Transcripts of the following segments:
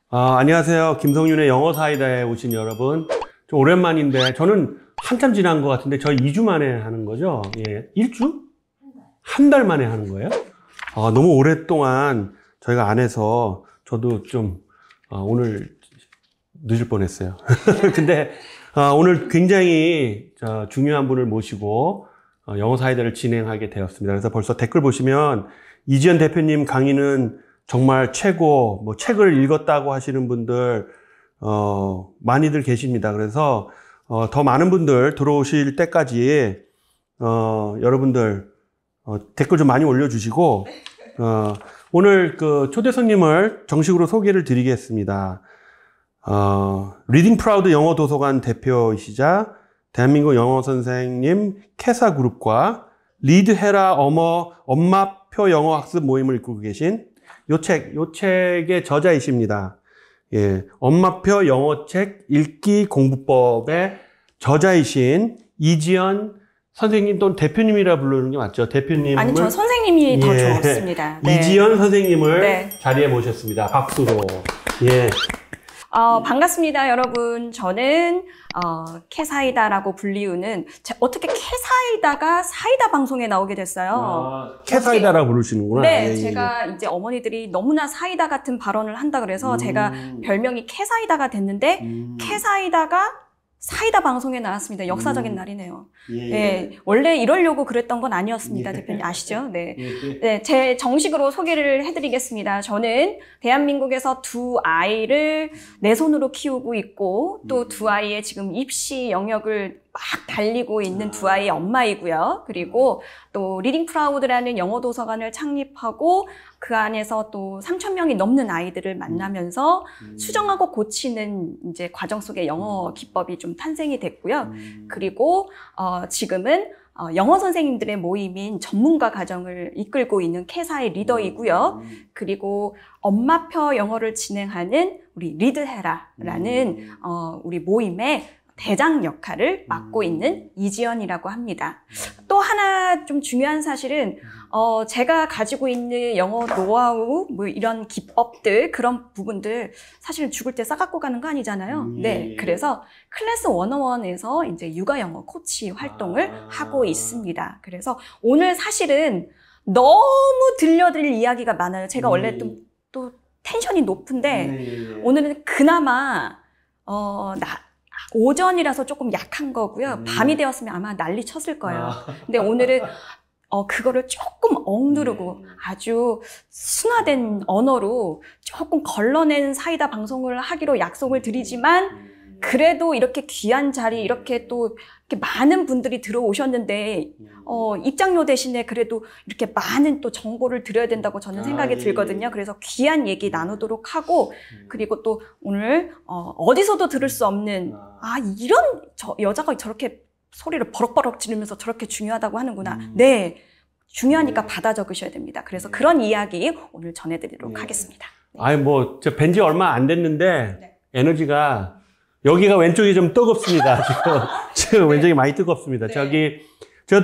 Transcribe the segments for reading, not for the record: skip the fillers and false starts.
안녕하세요. 김성윤의 영어 사이다에 오신 여러분. 좀 오랜만인데, 저는 한참 지난 것 같은데, 저희 2주 만에 하는 거죠? 예. 1주? 한 달 만에 하는 거예요? 너무 오랫동안 저희가 안 해서, 저도 좀, 오늘 늦을 뻔했어요. 근데, 오늘 굉장히 중요한 분을 모시고, 영어 사이다를 진행하게 되었습니다. 그래서 벌써 댓글 보시면, 이지연 대표님 강의는 정말 최고, 책을 읽었다고 하시는 분들, 많이들 계십니다. 그래서, 더 많은 분들 들어오실 때까지, 여러분들, 댓글 좀 많이 올려주시고, 오늘 그 초대 손님을 정식으로 소개를 드리겠습니다. 리딩 프라우드 영어 도서관 대표이시자, 대한민국 영어 선생님 캐사 그룹과 리드해라 엄마표 영어 학습 모임을 이끌고 계신 요 책의 저자이십니다. 예, 엄마표 영어책 읽기 공부법의 저자이신 이지연 선생님 또는 대표님이라 부르는 게 맞죠? 대표님을 아니, 저 선생님이 더 좋습니다. 네. 이지연 선생님을 네. 자리에 모셨습니다. 박수로. 예. 반갑습니다, 여러분. 저는 캐사이다라고 불리우는 어떻게 캐사이다가 사이다 방송에 나오게 됐어요. 캐사이다라고 부르시는구나. 네, 예, 제가 이제 어머니들이 너무나 사이다 같은 발언을 한다 그래서 제가 별명이 캐사이다가 됐는데 캐사이다가 사이다 방송에 나왔습니다. 역사적인 날이네요. 네, 원래 이러려고 그랬던 건 아니었습니다. 대표님 아시죠? 네. 네, 제 정식으로 소개를 해드리겠습니다. 저는 대한민국에서 두 아이를 내 손으로 키우고 있고 또 두 아이의 지금 입시 영역을 막 달리고 있는 두 아이의 엄마이고요. 그리고 또 리딩 프라우드라는 영어 도서관을 창립하고 그 안에서 또 3,000명이 넘는 아이들을 만나면서 수정하고 고치는 이제 과정 속에 영어 기법이 좀 탄생이 됐고요. 그리고 지금은 영어 선생님들의 모임인 전문가 가정을 이끌고 있는 캐사의 리더이고요. 그리고 엄마표 영어를 진행하는 우리 리드해라라는 우리 모임의 대장 역할을 맡고 있는 이지연이라고 합니다. 또 하나 좀 중요한 사실은 제가 가지고 있는 영어 노하우 이런 기법들 그런 부분들 사실은 죽을 때 싸갖고 가는 거 아니잖아요. 네, 그래서 클래스 101에서 이제 육아 영어 코치 활동을 하고 있습니다. 그래서 오늘 사실은 너무 들려드릴 이야기가 많아요. 제가 원래 또 텐션이 높은데 오늘은 그나마 오전이라서 조금 약한 거고요. 밤이 되었으면 아마 난리 쳤을 거예요. 근데 오늘은 그거를 조금 억누르고 아주 순화된 언어로 조금 걸러낸 사이다 방송을 하기로 약속을 드리지만 그래도 이렇게 귀한 자리 이렇게 또 이렇게 많은 분들이 들어오셨는데 입장료 대신에 그래도 이렇게 많은 또 정보를 드려야 된다고 저는 생각이 들거든요. 그래서 귀한 얘기 나누도록 하고 그리고 또 오늘 어디서도 들을 수 없는 이런 여자가 저렇게 소리를 버럭버럭 지르면서 저렇게 중요하다고 하는구나. 네, 중요하니까 받아 적으셔야 됩니다. 그래서 그런 이야기 오늘 전해드리도록 하겠습니다. 네. 아니 저 뵌지 얼마 안 됐는데 에너지가 여기가 왼쪽이 좀 뜨겁습니다. 지금 왼쪽이 많이 뜨겁습니다.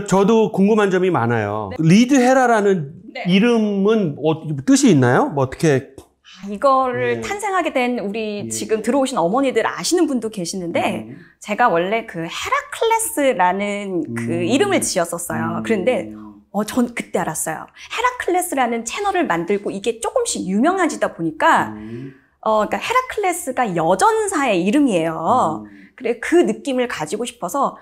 저도 궁금한 점이 많아요. 리드해라라는 이름은 뜻이 있나요? 어떻게? 이거를 탄생하게 된 우리 지금 들어오신 어머니들 아시는 분도 계시는데 제가 원래 그 헤라클레스라는 그 이름을 지었었어요. 그런데 전 그때 알았어요. 헤라클레스라는 채널을 만들고 이게 조금씩 유명해지다 보니까 그러니까 헤라클레스가 여전사의 이름이에요. 그래 그 느낌을 가지고 싶어서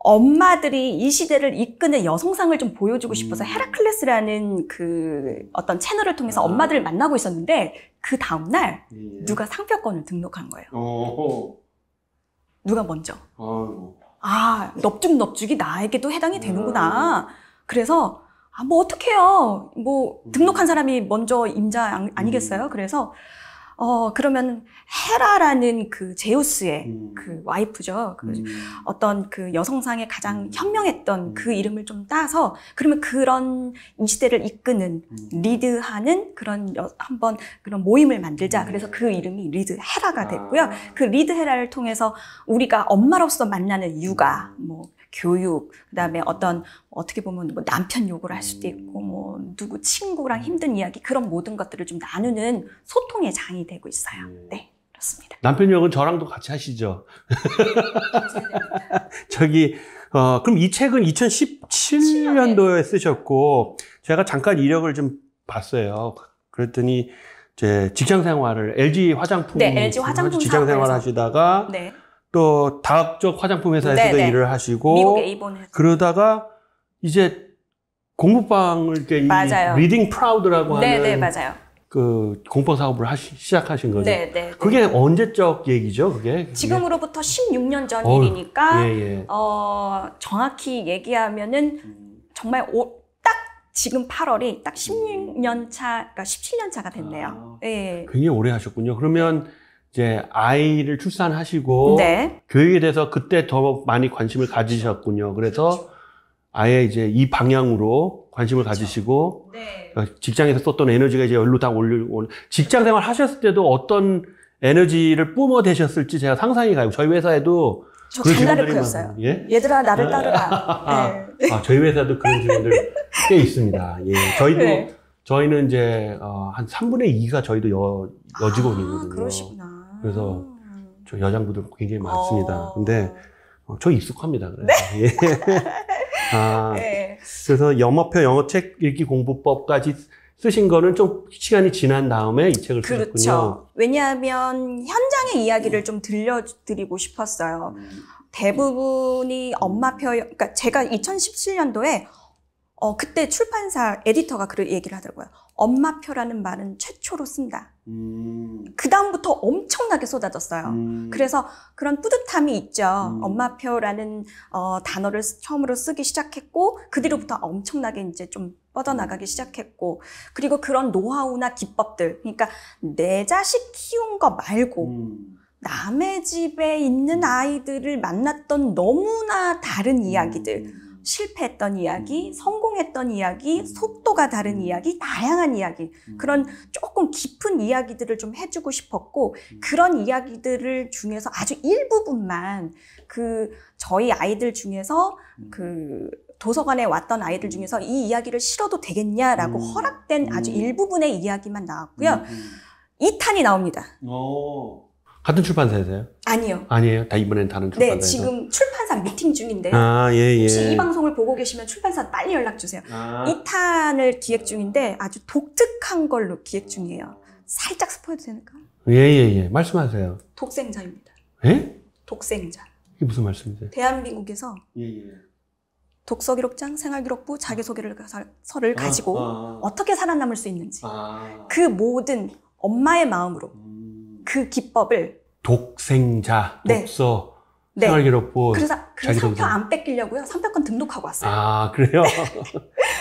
엄마들이 이 시대를 이끄는 여성상을 좀 보여주고 싶어서 헤라클레스라는 그 어떤 채널을 통해서 엄마들을 만나고 있었는데 그 다음날 누가 상표권을 등록한 거예요. 누가 먼저. 넙죽넙죽이 나에게도 해당이 되는구나. 그래서 뭐 어떡해요. 뭐 등록한 사람이 먼저 임자 아니겠어요? 그래서 그러면 헤라라는 그 제우스의 그 와이프죠. 어떤 그 여성상의 가장 현명했던 그 이름을 좀 따서 그러면 그런 이 시대를 이끄는 리드하는 그런 한번 그런 모임을 만들자. 그래서 그 이름이 리드헤라가 됐고요. 그 리드헤라를 통해서 우리가 엄마로서 만나는 육아, 교육, 그다음에 어떤 어떻게 보면 뭐 남편 욕을 할 수도 있고 뭐 누구 친구랑 힘든 이야기 그런 모든 것들을 좀 나누는 소통의 장이 되고 있어요. 네, 그렇습니다. 남편 역은 저랑도 같이 하시죠. 저기 그럼 이 책은 2017년도에 쓰셨고 제가 잠깐 이력을 좀 봤어요. 그랬더니 이제 직장 생활을 LG 화장품 네, LG 화장품 직장 생활 사업부에서. 하시다가 네, 또 다학적 화장품 회사에서도 네, 네. 일을 하시고 미국 A본 회사. 그러다가 이제 공부방을 이렇게 맞아요. 리딩 프라우드라고 하는 네, 네, 맞아요. 그 공부방 사업을 시작하신 거죠. 네, 네. 그게 언제적 얘기죠, 그게? 지금으로부터 16년 전 어휴, 일이니까 예, 예. 정확히 얘기하면은 정말 딱 지금 8월이 딱 16년 차, 그러니까 17년 차가 됐네요. 네. 굉장히 오래 하셨군요. 그러면 이제 아이를 출산하시고 네. 교육에 대해서 그때 더 많이 관심을 가지셨군요. 그래서 아예 이제 이 방향으로 관심을 가지시고 네. 직장에서 썼던 에너지가 이제 여기로 다 올리고 직장 생활 하셨을 때도 어떤 에너지를 뿜어대셨을지 제가 상상이 가요. 저희 회사에도 저 그런 장난을 직원들이 피웠어요. 많아요. 예? 얘들아 나를 따르라. 네. 저희 회사도 그런 직원들 꽤 있습니다. 예. 저희도 네. 저희는 이제 한 3분의 2가 저희도 여직원이거든요. 그러시구나. 그래서 저 여장부들 굉장히 많습니다. 근데 저 익숙합니다. 그래서. 네. 예. 네. 그래서 영어표 영어책 읽기 공부법까지 쓰신 거는 좀 시간이 지난 다음에 이 책을 쓰셨군요. 그렇죠. 왜냐하면 현장의 이야기를 좀 들려드리고 싶었어요. 대부분이 엄마표, 그러니까 제가 2017년도에 그때 출판사 에디터가 그런 얘기를 하더라고요. 엄마표라는 말은 최초로 쓴다. 그 다음부터 엄청나게 쏟아졌어요. 그래서 그런 뿌듯함이 있죠. 엄마표라는 단어를 처음으로 쓰기 시작했고 그 뒤로부터 엄청나게 이제 좀 뻗어나가기 시작했고 그리고 그런 노하우나 기법들 그러니까 내 자식 키운 거 말고 남의 집에 있는 아이들을 만났던 너무나 다른 이야기들 실패했던 이야기, 성공했던 이야기, 속도가 다른 이야기, 다양한 이야기 그런 조금 깊은 이야기들을 좀 해주고 싶었고 그런 이야기들을 중에서 아주 일부분만 그 저희 아이들 중에서 그 도서관에 왔던 아이들 중에서 이 이야기를 실어도 되겠냐라고 허락된 아주 일부분의 이야기만 나왔고요. 2탄이 나옵니다. 같은 출판사에서요? 아니요. 아니에요. 다 이번엔 다른 출판사에서. 네, 지금 출판사 미팅 중인데요. 예. 혹시 이 방송을 보고 계시면 출판사 빨리 연락 주세요. 2탄을 기획 중인데 아주 독특한 걸로 기획 중이에요. 살짝 스포해도 되니까? 예. 말씀하세요. 독생자입니다. 예? 독생자. 이게 무슨 말씀이세요? 대한민국에서 예. 독서기록장, 생활기록부, 자기소개서를 가지고 어떻게 살아남을 수 있는지 그 모든 엄마의 마음으로 그 기법을 독생자, 네. 독서, 네. 생활기록부. 그래서 그 자기소개서. 상표 안 뺏기려고요. 상표권 등록하고 왔어요. 그래요?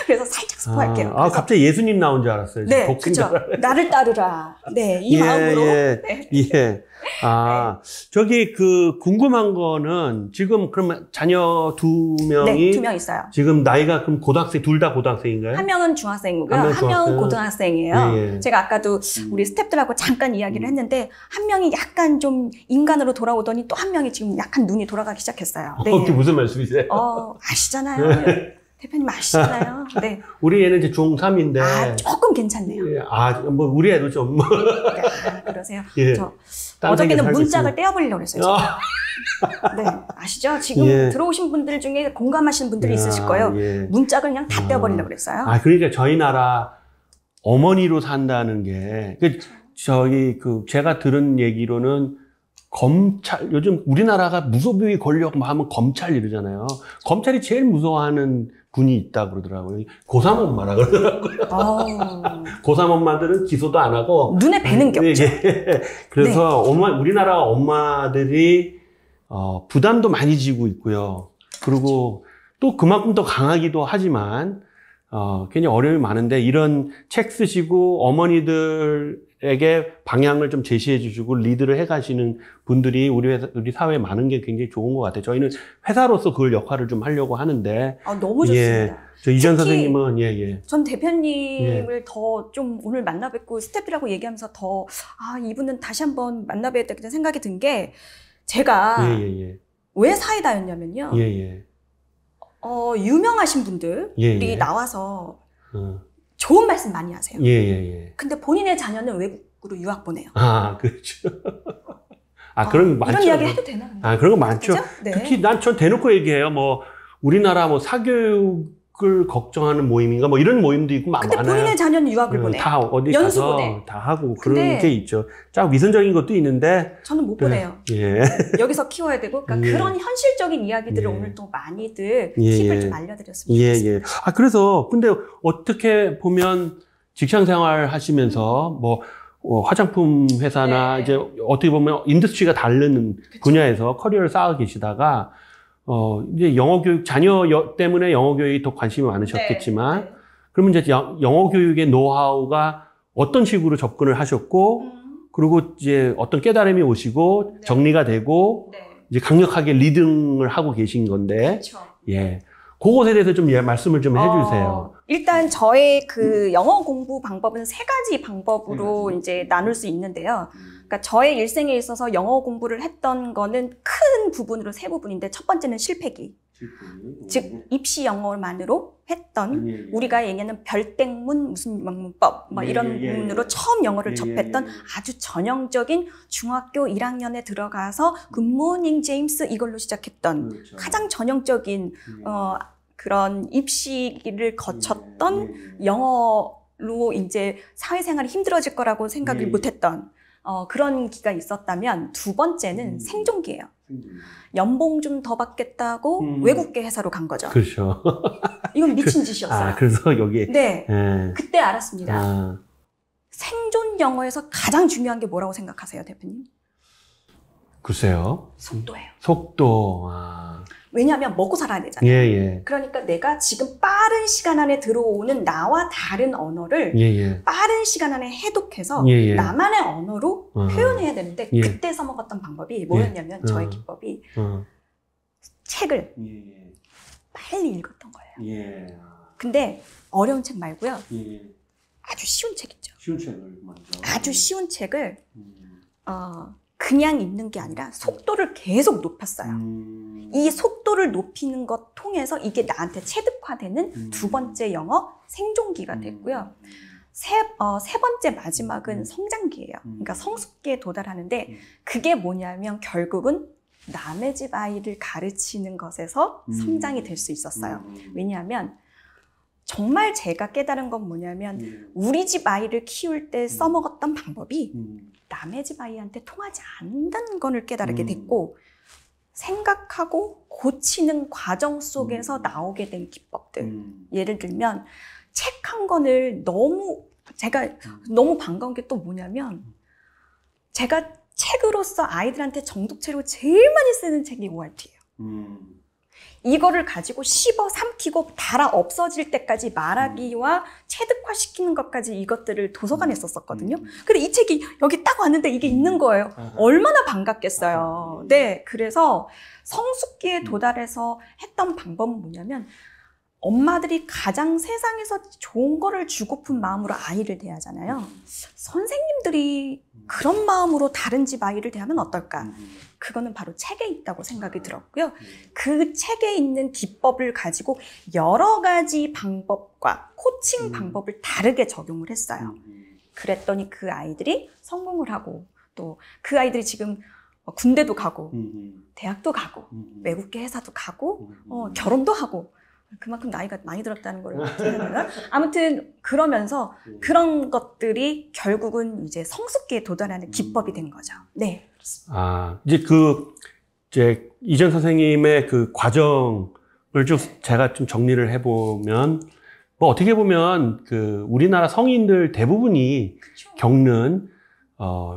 그래서 살짝 스포할게요. 그래서 갑자기 예수님 나온 줄 알았어요. 네, 독생자. 그렇죠. 나를 따르라. 네, 이 마음으로. 네. 예. 저기 궁금한 거는 지금 그러면 자녀 2명이 네, 2명 있어요. 지금 나이가 그럼 둘 다 고등학생인가요? 한 명은 중학생이고요. 한 명은 한 명은 중학생. 고등학생이에요. 예. 제가 아까도 우리 스태프들하고 잠깐 이야기를 했는데 한 명이 약간 좀 인간으로 돌아오더니 또 한 명이 지금 약간 눈이 돌아가기 시작했어요. 네. 그게 무슨 말씀이세요? 아시잖아요. 대표님 아시잖아요. 네. 우리 애는 이제 중3인데. 조금 괜찮네요. 우리 애도 좀. 그러세요. 예. 저 딴 어저께는 생각 문짝을 떼어버리려고 했어요. 네. 아시죠? 지금 예. 들어오신 분들 중에 공감하시는 분들이 있으실 거예요. 예. 문짝을 그냥 다 떼어버리려고 그랬어요. 그러니까 저희 나라 어머니로 산다는 게, 제가 들은 얘기로는 요즘 우리나라가 무소비위 권력 하면 검찰 이러잖아요. 검찰이 제일 무서워하는 분이 있다 그러더라고요. 고3 엄마라 그러더라고요. 고3 엄마들은 기소도 안 하고. 눈에 뵈는 게 없죠. 그래서 우리나라 엄마들이, 부담도 많이 지고 있고요. 그리고 또 그만큼 더 강하기도 하지만, 굉장히 어려움이 많은데 이런 책 쓰시고 어머니들에게 방향을 좀 제시해 주시고 리드를 해 가시는 분들이 우리 사회에 많은 게 굉장히 좋은 것 같아요. 저희는 회사로서 그 역할을 좀 하려고 하는데. 너무 좋습니다. 저 이전 선생님은 전 대표님을 더 좀 오늘 만나 뵙고 스태프들하고 얘기하면서 더 이분은 다시 한번 만나 뵈야겠다 생각이 든 게 제가 왜 사이다였냐면요. 유명하신 분들이 예. 나와서 어. 좋은 말씀 많이 하세요. 예. 근데 본인의 자녀는 외국으로 유학 보내요. 아, 그렇죠. 그런 거 많죠. 이런 이야기 해도 되나? 그런 거 많죠. 그죠? 네. 특히 전 대놓고 얘기해요. 뭐, 우리나라 뭐 사교육을 걱정하는 모임인가 뭐 이런 모임도 있고 근데 많아요. 본인의 자녀는 유학을 보내요. 다 어디 연수 가서 보내. 다 하고 근데 그런 게 있죠. 쫙 위선적인 것도 있는데. 저는 못 보내요. 예. 여기서 키워야 되고, 그러니까 예. 그런 현실적인 이야기들을 예. 오늘 또 많이들 예, 팁을 예. 좀 알려드렸으면 좋겠습니다. 예. 그래서 근데 어떻게 보면 직장 생활 하시면서 뭐 화장품 회사나 네. 이제 어떻게 보면 인더스트리가 다른 그쵸. 분야에서 커리어를 쌓아 계시다가 이제 영어 교육 자녀 때문에 영어 교육이 더 관심이 많으셨겠지만 네. 그러면 이제 영어 교육의 노하우가 어떤 식으로 접근을 하셨고 그리고 이제 어떤 깨달음이 오시고 네. 정리가 되고 네. 이제 강력하게 리딩을 하고 계신 건데 그렇죠. 예. 그것에 대해서 좀 말씀을 좀 해주세요. 일단 저의 그 영어 공부 방법은 3가지 방법으로 이제 나눌 수 있는데요. 그러니까 저의 일생에 있어서 영어 공부를 했던 거는 큰 부분으로 3부분인데 첫 번째는 실패기. 즉 입시 영어만으로 했던 우리가 얘기하는 별땡문 무슨 문법 뭐 이런 부분으로 처음 영어를 접했던 아주 전형적인 중학교 1학년에 들어가서 굿모닝 제임스 이걸로 시작했던 그렇죠. 가장 전형적인 그런 입시를 거쳤던 영어로 이제 사회생활이 힘들어질 거라고 생각을 못했던 그런 기가 있었다면 두 번째는 생존기예요. 연봉 좀 더 받겠다고 외국계 회사로 간 거죠. 그렇죠. 이건 미친 짓이었어요. 그래서 여기. 네. 예. 그때 알았습니다. 생존 영어에서 가장 중요한 게 뭐라고 생각하세요, 대표님? 글쎄요. 속도예요. 속도. 왜냐하면 먹고 살아야 되잖아요. 예. 그러니까 내가 지금 빠른 시간 안에 들어오는 나와 다른 언어를 예. 빠른 시간 안에 해독해서 예. 나만의 언어로 표현해야 되는데 예. 그때 써먹었던 방법이 뭐였냐면 저의 기법이 책을 빨리 읽었던 거예요. 근데 어려운 책 말고요. 아주 쉬운 책 있죠. 쉬운 책을 먼저. 아주 쉬운 책을 그냥 읽는 게 아니라 속도를 계속 높였어요. 이 속도를 높이는 것 통해서 이게 나한테 체득화되는 두 번째 영어 생존기가 됐고요. 세 번째 마지막은 성장기예요. 그러니까 성숙기에 도달하는데 그게 뭐냐면 결국은 남의 집 아이를 가르치는 것에서 성장이 될 수 있었어요. 왜냐하면 정말 제가 깨달은 건 뭐냐면 우리 집 아이를 키울 때 써먹었던 방법이 남의 집 아이한테 통하지 않는다는 걸 깨달게 됐고 생각하고 고치는 과정 속에서 나오게 된 기법들. 예를 들면 책 한 권을 제가 너무 반가운 게 또 뭐냐면 제가 책으로서 아이들한테 정독체로 제일 많이 쓰는 책이 ORT예요. 이거를 가지고 씹어 삼키고 달아 없어질 때까지 말하기와 체득화시키는 것까지 이것들을 도서관에 썼었거든요. 근데 이 책이 여기 딱 왔는데 이게 있는 거예요. 얼마나 반갑겠어요. 네, 그래서 성숙기에 도달해서 했던 방법은 뭐냐면 엄마들이 가장 세상에서 좋은 거를 주고픈 마음으로 아이를 대하잖아요. 선생님들이 그런 마음으로 다른 집 아이를 대하면 어떨까? 그거는 바로 책에 있다고 생각이 들었고요. 그 책에 있는 기법을 가지고 여러 가지 방법과 코칭 방법을 다르게 적용을 했어요. 그랬더니 그 아이들이 성공을 하고 또 그 아이들이 지금 군대도 가고 대학도 가고 외국계 회사도 가고 결혼도 하고 그만큼 나이가 많이 들었다는 걸 생각하면 아무튼 그러면서 그런 것들이 결국은 이제 성숙기에 도달하는 기법이 된 거죠. 네. 이제 이전 선생님의 그 과정을 좀 제가 좀 정리를 해보면 뭐 어떻게 보면 그 우리나라 성인들 대부분이 그쵸. 겪는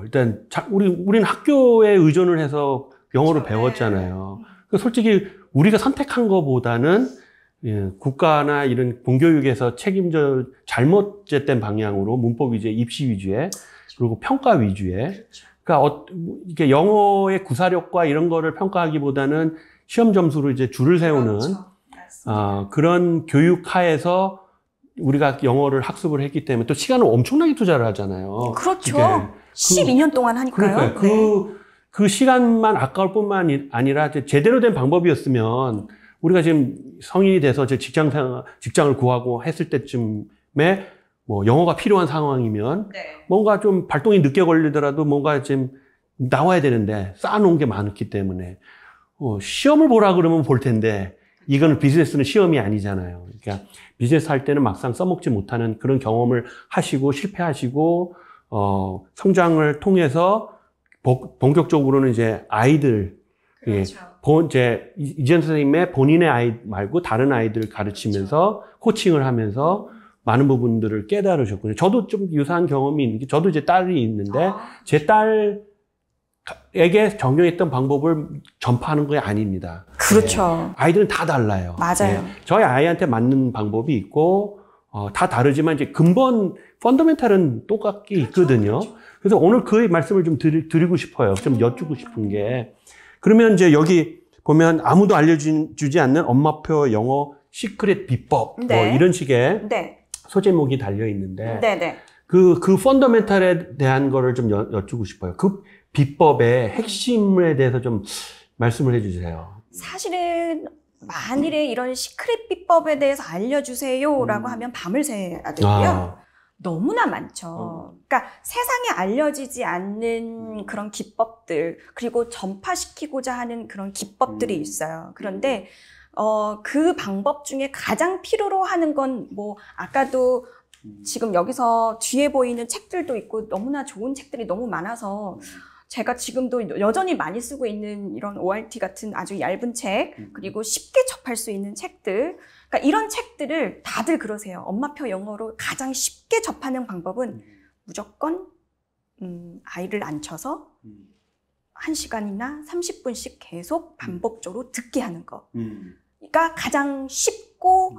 일단 우리는 학교에 의존을 해서 영어를 그쵸. 배웠잖아요. 그러니까 솔직히 우리가 선택한 것보다는 국가나 이런 공교육에서 책임져 잘못된 방향으로 문법 위주의 입시 위주의 그리고 평가 위주의 그러니까 이게 영어의 구사력과 이런 거를 평가하기보다는 시험 점수로 이제 줄을 세우는 그런 교육하에서 우리가 영어를 학습을 했기 때문에 또 시간을 엄청나게 투자를 하잖아요. 그렇죠. 12년 동안 하니까요. 그러니까 그 시간만 아까울 뿐만 아니라 제대로 된 방법이었으면 우리가 지금 성인이 돼서 이제 직장을 구하고 했을 때쯤에 뭐 영어가 필요한 상황이면 네. 뭔가 좀 발동이 늦게 걸리더라도 뭔가 지금 나와야 되는데 쌓아놓은 게 많기 때문에 시험을 보라 그러면 볼 텐데 이건 비즈니스는 시험이 아니잖아요. 그러니까 비즈니스 할 때는 막상 써먹지 못하는 그런 경험을 하시고 실패하시고 성장을 통해서 본격적으로는 이제 아이들 그렇죠. 이제 이재현 선생님의 본인의 아이 말고 다른 아이들 가르치면서 코칭을 하면서 많은 부분들을 깨달으셨거든요. 저도 좀 유사한 경험이 있는 게 저도 이제 딸이 있는데 제 딸에게 적용했던 방법을 전파하는 게 아닙니다. 그렇죠. 네. 아이들은 다 달라요. 맞아요. 네. 저희 아이한테 맞는 방법이 있고 다 다르지만 이제 근본 펀더멘탈은 똑같게 있거든요. 그렇죠. 그래서 오늘 그 말씀을 좀 드리고 싶어요. 좀 여쭈고 싶은 게. 그러면 이제 여기 보면 아무도 알려주지 않는 엄마표 영어 시크릿 비법 네. 뭐 이런 식의 네. 소제목이 달려 있는데 네. 그 펀더멘탈에 대한 거를 좀 여쭈고 싶어요. 그 비법의 핵심에 대해서 좀 말씀을 해주세요. 사실은 만일에 이런 시크릿 비법에 대해서 알려주세요라고 하면 밤을 새야 되고요. 너무나 많죠. 그러니까 세상에 알려지지 않는 그런 기법들, 그리고 전파시키고자 하는 그런 기법들이 있어요. 그런데 그 방법 중에 가장 필요로 하는 건 뭐 아까도 지금 여기서 뒤에 보이는 책들도 있고 너무나 좋은 책들이 너무 많아서 제가 지금도 여전히 많이 쓰고 있는 이런 ORT 같은 아주 얇은 책, 그리고 쉽게 접할 수 있는 책들, 그러니까 이런 책들을 다들 그러세요. 엄마표 영어로 가장 쉽게 접하는 방법은 무조건 아이를 앉혀서 1시간이나 30분씩 계속 반복적으로 듣게 하는 거. 그러니까 가장 쉽고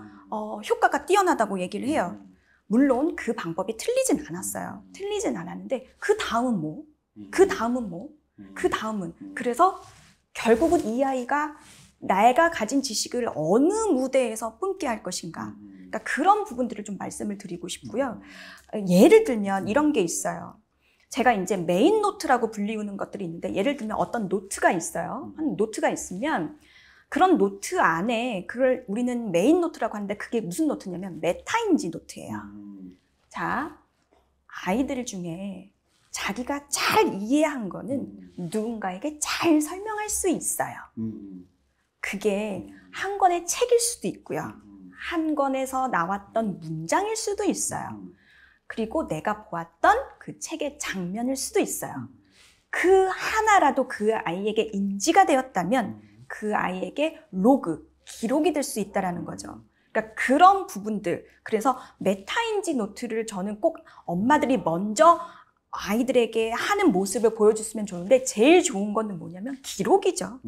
효과가 뛰어나다고 얘기를 해요. 물론 그 방법이 틀리진 않았어요. 틀리진 않았는데 그 다음은 뭐? 그 다음은 뭐? 그 다음은. 그래서 결국은 이 아이가 내가 가진 지식을 어느 무대에서 뿜게 할 것인가. 그러니까 그런 부분들을 좀 말씀을 드리고 싶고요. 예를 들면 이런 게 있어요. 제가 이제 메인 노트라고 불리우는 것들이 있는데 예를 들면 어떤 노트가 있어요. 한 노트가 있으면 그런 노트 안에 그걸 우리는 메인 노트라고 하는데 그게 무슨 노트냐면 메타인지 노트예요. 자, 아이들 중에 자기가 잘 이해한 거는 누군가에게 잘 설명할 수 있어요. 그게 한 권의 책일 수도 있고요. 한 권에서 나왔던 문장일 수도 있어요. 그리고 내가 보았던 그 책의 장면일 수도 있어요. 그 하나라도 그 아이에게 인지가 되었다면 그 아이에게 로그, 기록이 될 수 있다는 거죠. 그러니까 그런 부분들, 그래서 메타인지 노트를 저는 꼭 엄마들이 먼저 아이들에게 하는 모습을 보여줬으면 좋은데 제일 좋은 거는 뭐냐면 기록이죠.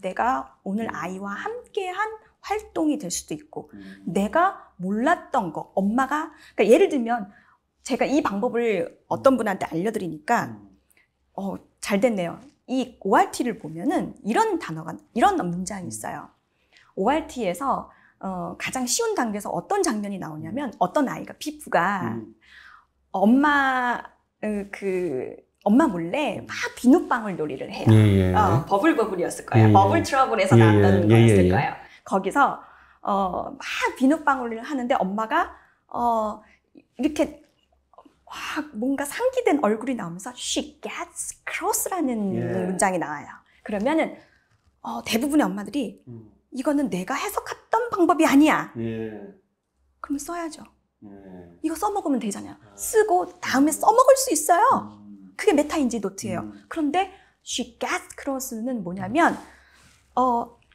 내가 오늘 아이와 함께한 활동이 될 수도 있고 내가 몰랐던 거, 엄마가 그러니까 예를 들면 제가 이 방법을 어떤 분한테 알려드리니까 잘 됐네요. 이 ORT를 보면은 이런 단어가 이런 문장이 있어요. ORT에서 가장 쉬운 단계에서 어떤 장면이 나오냐면 어떤 아이가 피부가 엄마 몰래 막 비눗방울 놀이를 해요. 버블버블이었을 거예요. 버블 트러블에서 나왔던 거였을 거예요. 거기서 막 비눗방울을 하는데 엄마가 이렇게 뭔가 상기된 얼굴이 나오면서 she gets cross라는 문장이 나와요. 그러면은 대부분의 엄마들이 이거는 내가 해석했던 방법이 아니야. 그러면 써야죠. 이거 써먹으면 되잖아요. 쓰고 다음에 써먹을 수 있어요. 그게 메타인지 노트예요. 그런데 she gets cross는 뭐냐면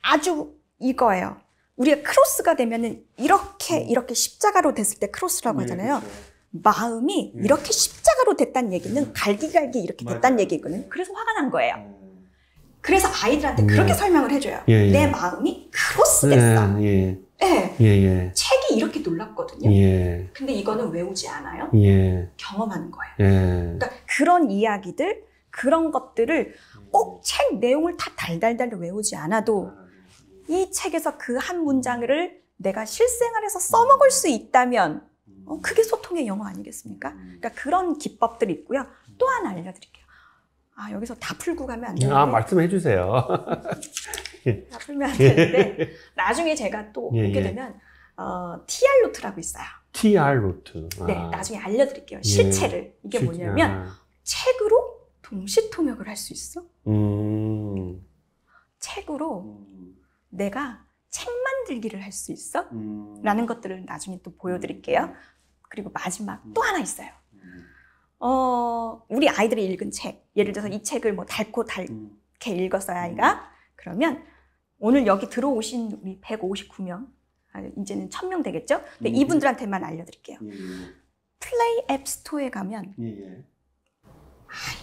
아주 이거예요. 우리가 크로스가 되면은 이렇게 십자가로 됐을 때 크로스라고 하잖아요. 마음이 이렇게 십자가로 됐다는 얘기는 갈기갈기 이렇게 됐다는 얘기거든요. 그래서 화가 난 거예요. 그래서 아이들한테 그렇게 설명을 해줘요. 내 마음이 크로스 됐어. 책이 이렇게 놀랍거든요. 근데 이거는 외우지 않아요. 경험하는 거예요. 그러니까 그런 이야기들, 그런 것들을 꼭 책 내용을 다 달달달 외우지 않아도 이 책에서 그 한 문장을 내가 실생활에서 써먹을 수 있다면 그게 소통의 영어 아니겠습니까? 그러니까 그런 기법들이 있고요. 또 하나 알려드릴게요. 여기서 다 풀고 가면 안 되는데. 말씀해 주세요. 다 풀면 안 되는데 나중에 제가 또 예, 보게 예. 되면 TR 노트라고 있어요. TR 노트. 네, 나중에 알려드릴게요. 실체를. 이게 뭐냐면 책으로 동시 통역을 할 수 있어. 책으로 내가 책 만들기를 할 수 있어. 라는 것들을 나중에 또 보여드릴게요. 그리고 마지막 또 하나 있어요. 우리 아이들이 읽은 책. 예를 들어서 이 책을 뭐 달고 달게 읽었어요, 아이가. 그러면 오늘 여기 들어오신 우리 159명, 이제는 1000명 되겠죠? 근데 이분들한테만 알려드릴게요. 플레이 앱 스토어에 가면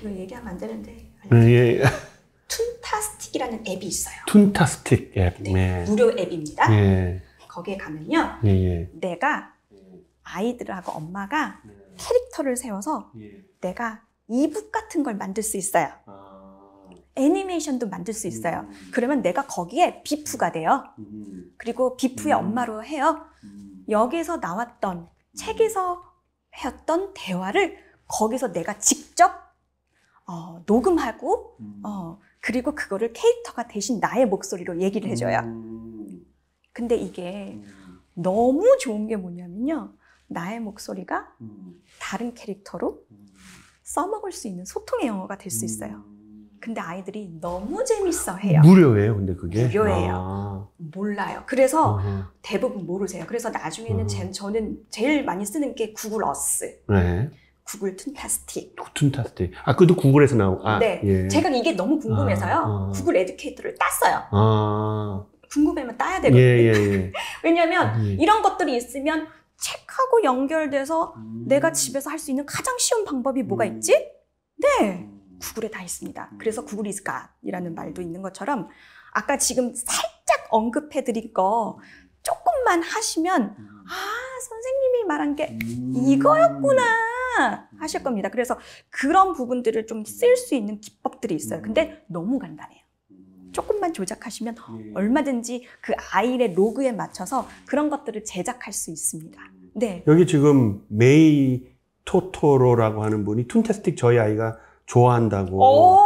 이거 얘기하면 안 되는데 툰타스틱이라는 앱이 있어요. 툰타스틱 앱. 네, 무료 앱입니다. 예. 거기에 가면요. 예. 내가 아이들하고 엄마가 캐릭터를 세워서 내가 이북 같은 걸 만들 수 있어요. 애니메이션도 만들 수 있어요. 그러면 내가 거기에 비프가 돼요. 그리고 비프의 엄마로 해요. 여기서 나왔던 책에서 했던 대화를 거기서 내가 직접 녹음하고 그리고 그거를 캐릭터가 대신 나의 목소리로 얘기를 해줘요. 근데 이게 너무 좋은 게 뭐냐면요. 나의 목소리가 다른 캐릭터로 써먹을 수 있는 소통의 영어가 될 수 있어요. 근데 아이들이 너무 재밌어 해요. 무료예요, 근데 그게? 무료예요. 몰라요. 그래서 대부분 모르세요. 그래서 나중에는 저는 제일 많이 쓰는 게 구글 어스. 네. 구글 툰타스틱. 툰타스틱. 그것도 구글에서 나온. 네. 예. 제가 이게 너무 궁금해서요. 구글 에듀케이터를 땄어요. 궁금하면 따야 되거든요. 예. 왜냐하면 이런 것들이 있으면 책하고 연결돼서 내가 집에서 할 수 있는 가장 쉬운 방법이 뭐가 있지? 네. 구글에 다 있습니다. 그래서 구글 is God이라는 말도 있는 것처럼 아까 지금 살짝 언급해드린 거 조금만 하시면 선생님이 말한 게 이거였구나 하실 겁니다. 그래서 그런 부분들을 좀 쓸 수 있는 기법들이 있어요. 근데 너무 간단해요. 조금만 조작하시면 얼마든지 그 아이의 로그에 맞춰서 그런 것들을 제작할 수 있습니다. 네. 여기 지금 메이 토토로라고 하는 분이 툰타스틱 저희 아이가 좋아한다고.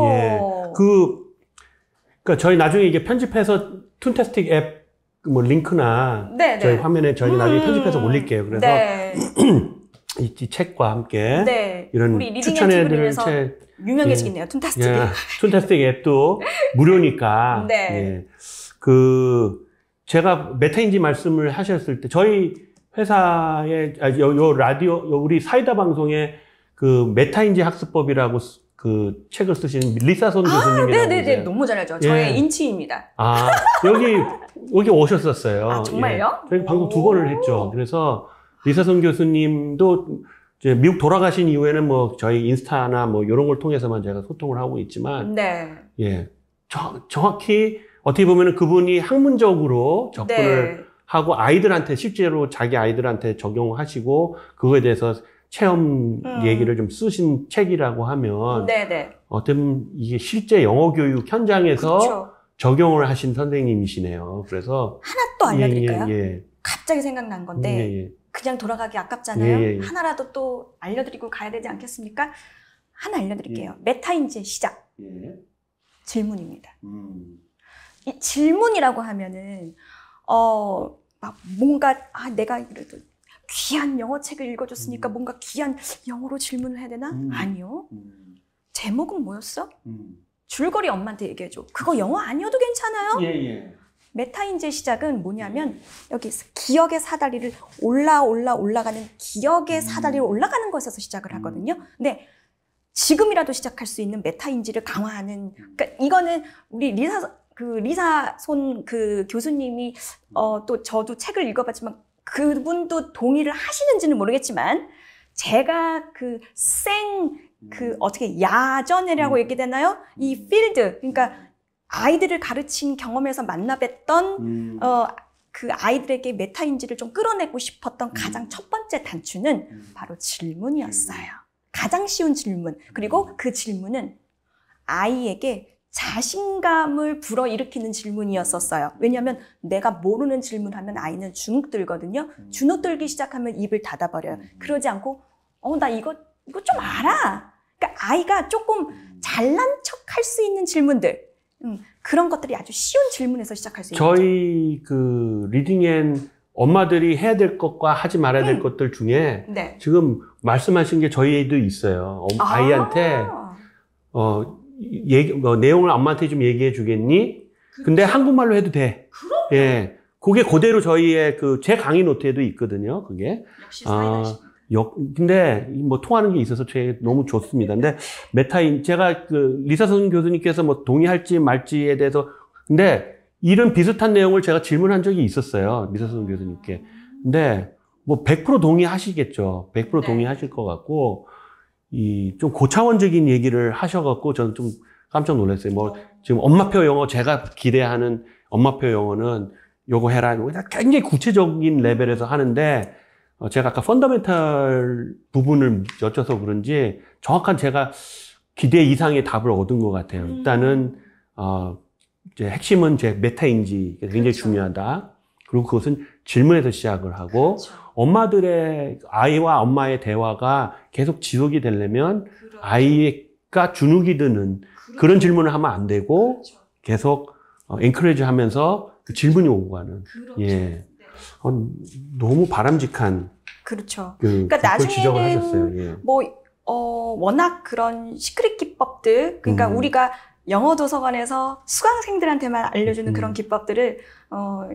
예. 그러니까 저희 나중에 이게 편집해서 툰타스틱 앱 뭐 링크나 저희 화면에 저희 나중에 편집해서 올릴게요. 그래서 이 책과 함께 이런 추천해드릴 책 유명해지겠네요. 툰타스틱. 툰타스틱 앱도 무료니까. 제가 메타인지 말씀을 하셨을 때 저희 회사에 요 라디오 우리 사이다 방송에 그 메타인지 학습법이라고 그 책을 쓰신 리사손 교수님이라고. 네네네. 너무 잘 알죠. 저의 인치입니다. 여기 오셨었어요. 정말요? 저희 방송 2번을 했죠. 그래서 리사손 교수님도 이제 미국 돌아가신 이후에는 뭐 저희 인스타나 뭐 이런 걸 통해서만 제가 소통을 하고 있지만. 정확히 어떻게 보면은 그분이 학문적으로 접근을 하고 아이들한테 실제로 자기 아이들한테 적용하시고 그거에 대해서 체험 얘기를 좀 쓰신 책이라고 하면 어떤 이게 실제 영어 교육 현장에서 적용을 하신 선생님이시네요. 그래서 하나 또 알려드릴까요? 갑자기 생각난 건데 그냥 돌아가기 아깝잖아요. 하나라도 또 알려드리고 가야 되지 않겠습니까? 하나 알려드릴게요. 메타인지의 시작. 질문입니다. 이 질문이라고 하면은 막 뭔가 내가 그래도 귀한 영어 책을 읽어줬으니까 뭔가 귀한 영어로 질문을 해야 되나? 아니요. 제목은 뭐였어? 줄거리 엄마한테 얘기해줘. 그거 영어 아니어도 괜찮아요. 메타인지의 시작은 뭐냐면 여기 기억의 사다리를 올라가는 기억의 사다리를 올라가는 것에서 시작을 하거든요. 근데 지금이라도 시작할 수 있는 메타인지를 강화하는. 그러니까 이거는 우리 리사손 그 교수님이 또 저도 책을 읽어봤지만 그분도 동의를 하시는지는 모르겠지만 제가 어떻게 야전이라고 얘기되나요? 이 필드, 그러니까 아이들을 가르친 경험에서 만나뵀던 그 아이들에게 메타인지를 좀 끌어내고 싶었던 가장 첫 번째 단추는 바로 질문이었어요. 가장 쉬운 질문. 그리고 그 질문은 아이에게 자신감을 불어일으키는 질문이었었어요. 왜냐하면 내가 모르는 질문하면 아이는 주눅 들거든요. 주눅 들기 시작하면 입을 닫아버려요. 그러지 않고 나 이거 좀 알아. 그러니까 아이가 조금 잘난 척 할 수 있는 질문들, 그런 것들이 아주 쉬운 질문에서 시작할 수 있는 거죠. 저희 그 리딩엔 엄마들이 해야 될 것과 하지 말아야 될 것들 중에 네. 지금 말씀하신 게 저희도 있어요. 아이한테 내용을 엄마한테 좀 얘기해 주겠니? 근데 한국말로 해도 돼. 그럼? 예. 그게 그대로 저희의 제 강의 노트에도 있거든요. 그게. 역시 사이다십니다. 근데 뭐 통하는 게 있어서 너무 좋습니다. 근데 제가 리사선 교수님께서 뭐 동의할지 말지에 대해서 근데 이런 비슷한 내용을 제가 질문한 적이 있었어요. 리사선 교수님께. 근데 뭐 100% 동의하시겠죠. 100% 네. 동의하실 것 같고 좀 고차원적인 얘기를 하셔갖고 저는 좀 깜짝 놀랐어요. 뭐 지금 엄마표 영어 제가 기대하는 엄마표 영어는 요거 해라. 굉장히 구체적인 레벨에서 하는데 제가 아까 펀더멘탈 부분을 여쭤서 그런지 정확한 제가 기대 이상의 답을 얻은 것 같아요. 일단은 이제 핵심은 제 메타인지 굉장히 그렇죠. 중요하다. 그리고 그것은 질문에서 시작을 하고 그렇죠. 엄마들의 아이와 엄마의 대화가 계속 지속이 되려면 그렇죠. 아이가 주눅이 드는 그런 질문을 하면 안 되고 그렇죠. 계속 엔커리지 하면서 그 질문이 오고 가는. 그렇죠. 예. 네. 너무 바람직한 그렇죠. 그러니까 나중에는 지적을 하셨어요. 예. 뭐 워낙 그런 시크릿 기법들, 그러니까 우리가 영어 도서관에서 수강생들한테만 알려주는 그런 기법들을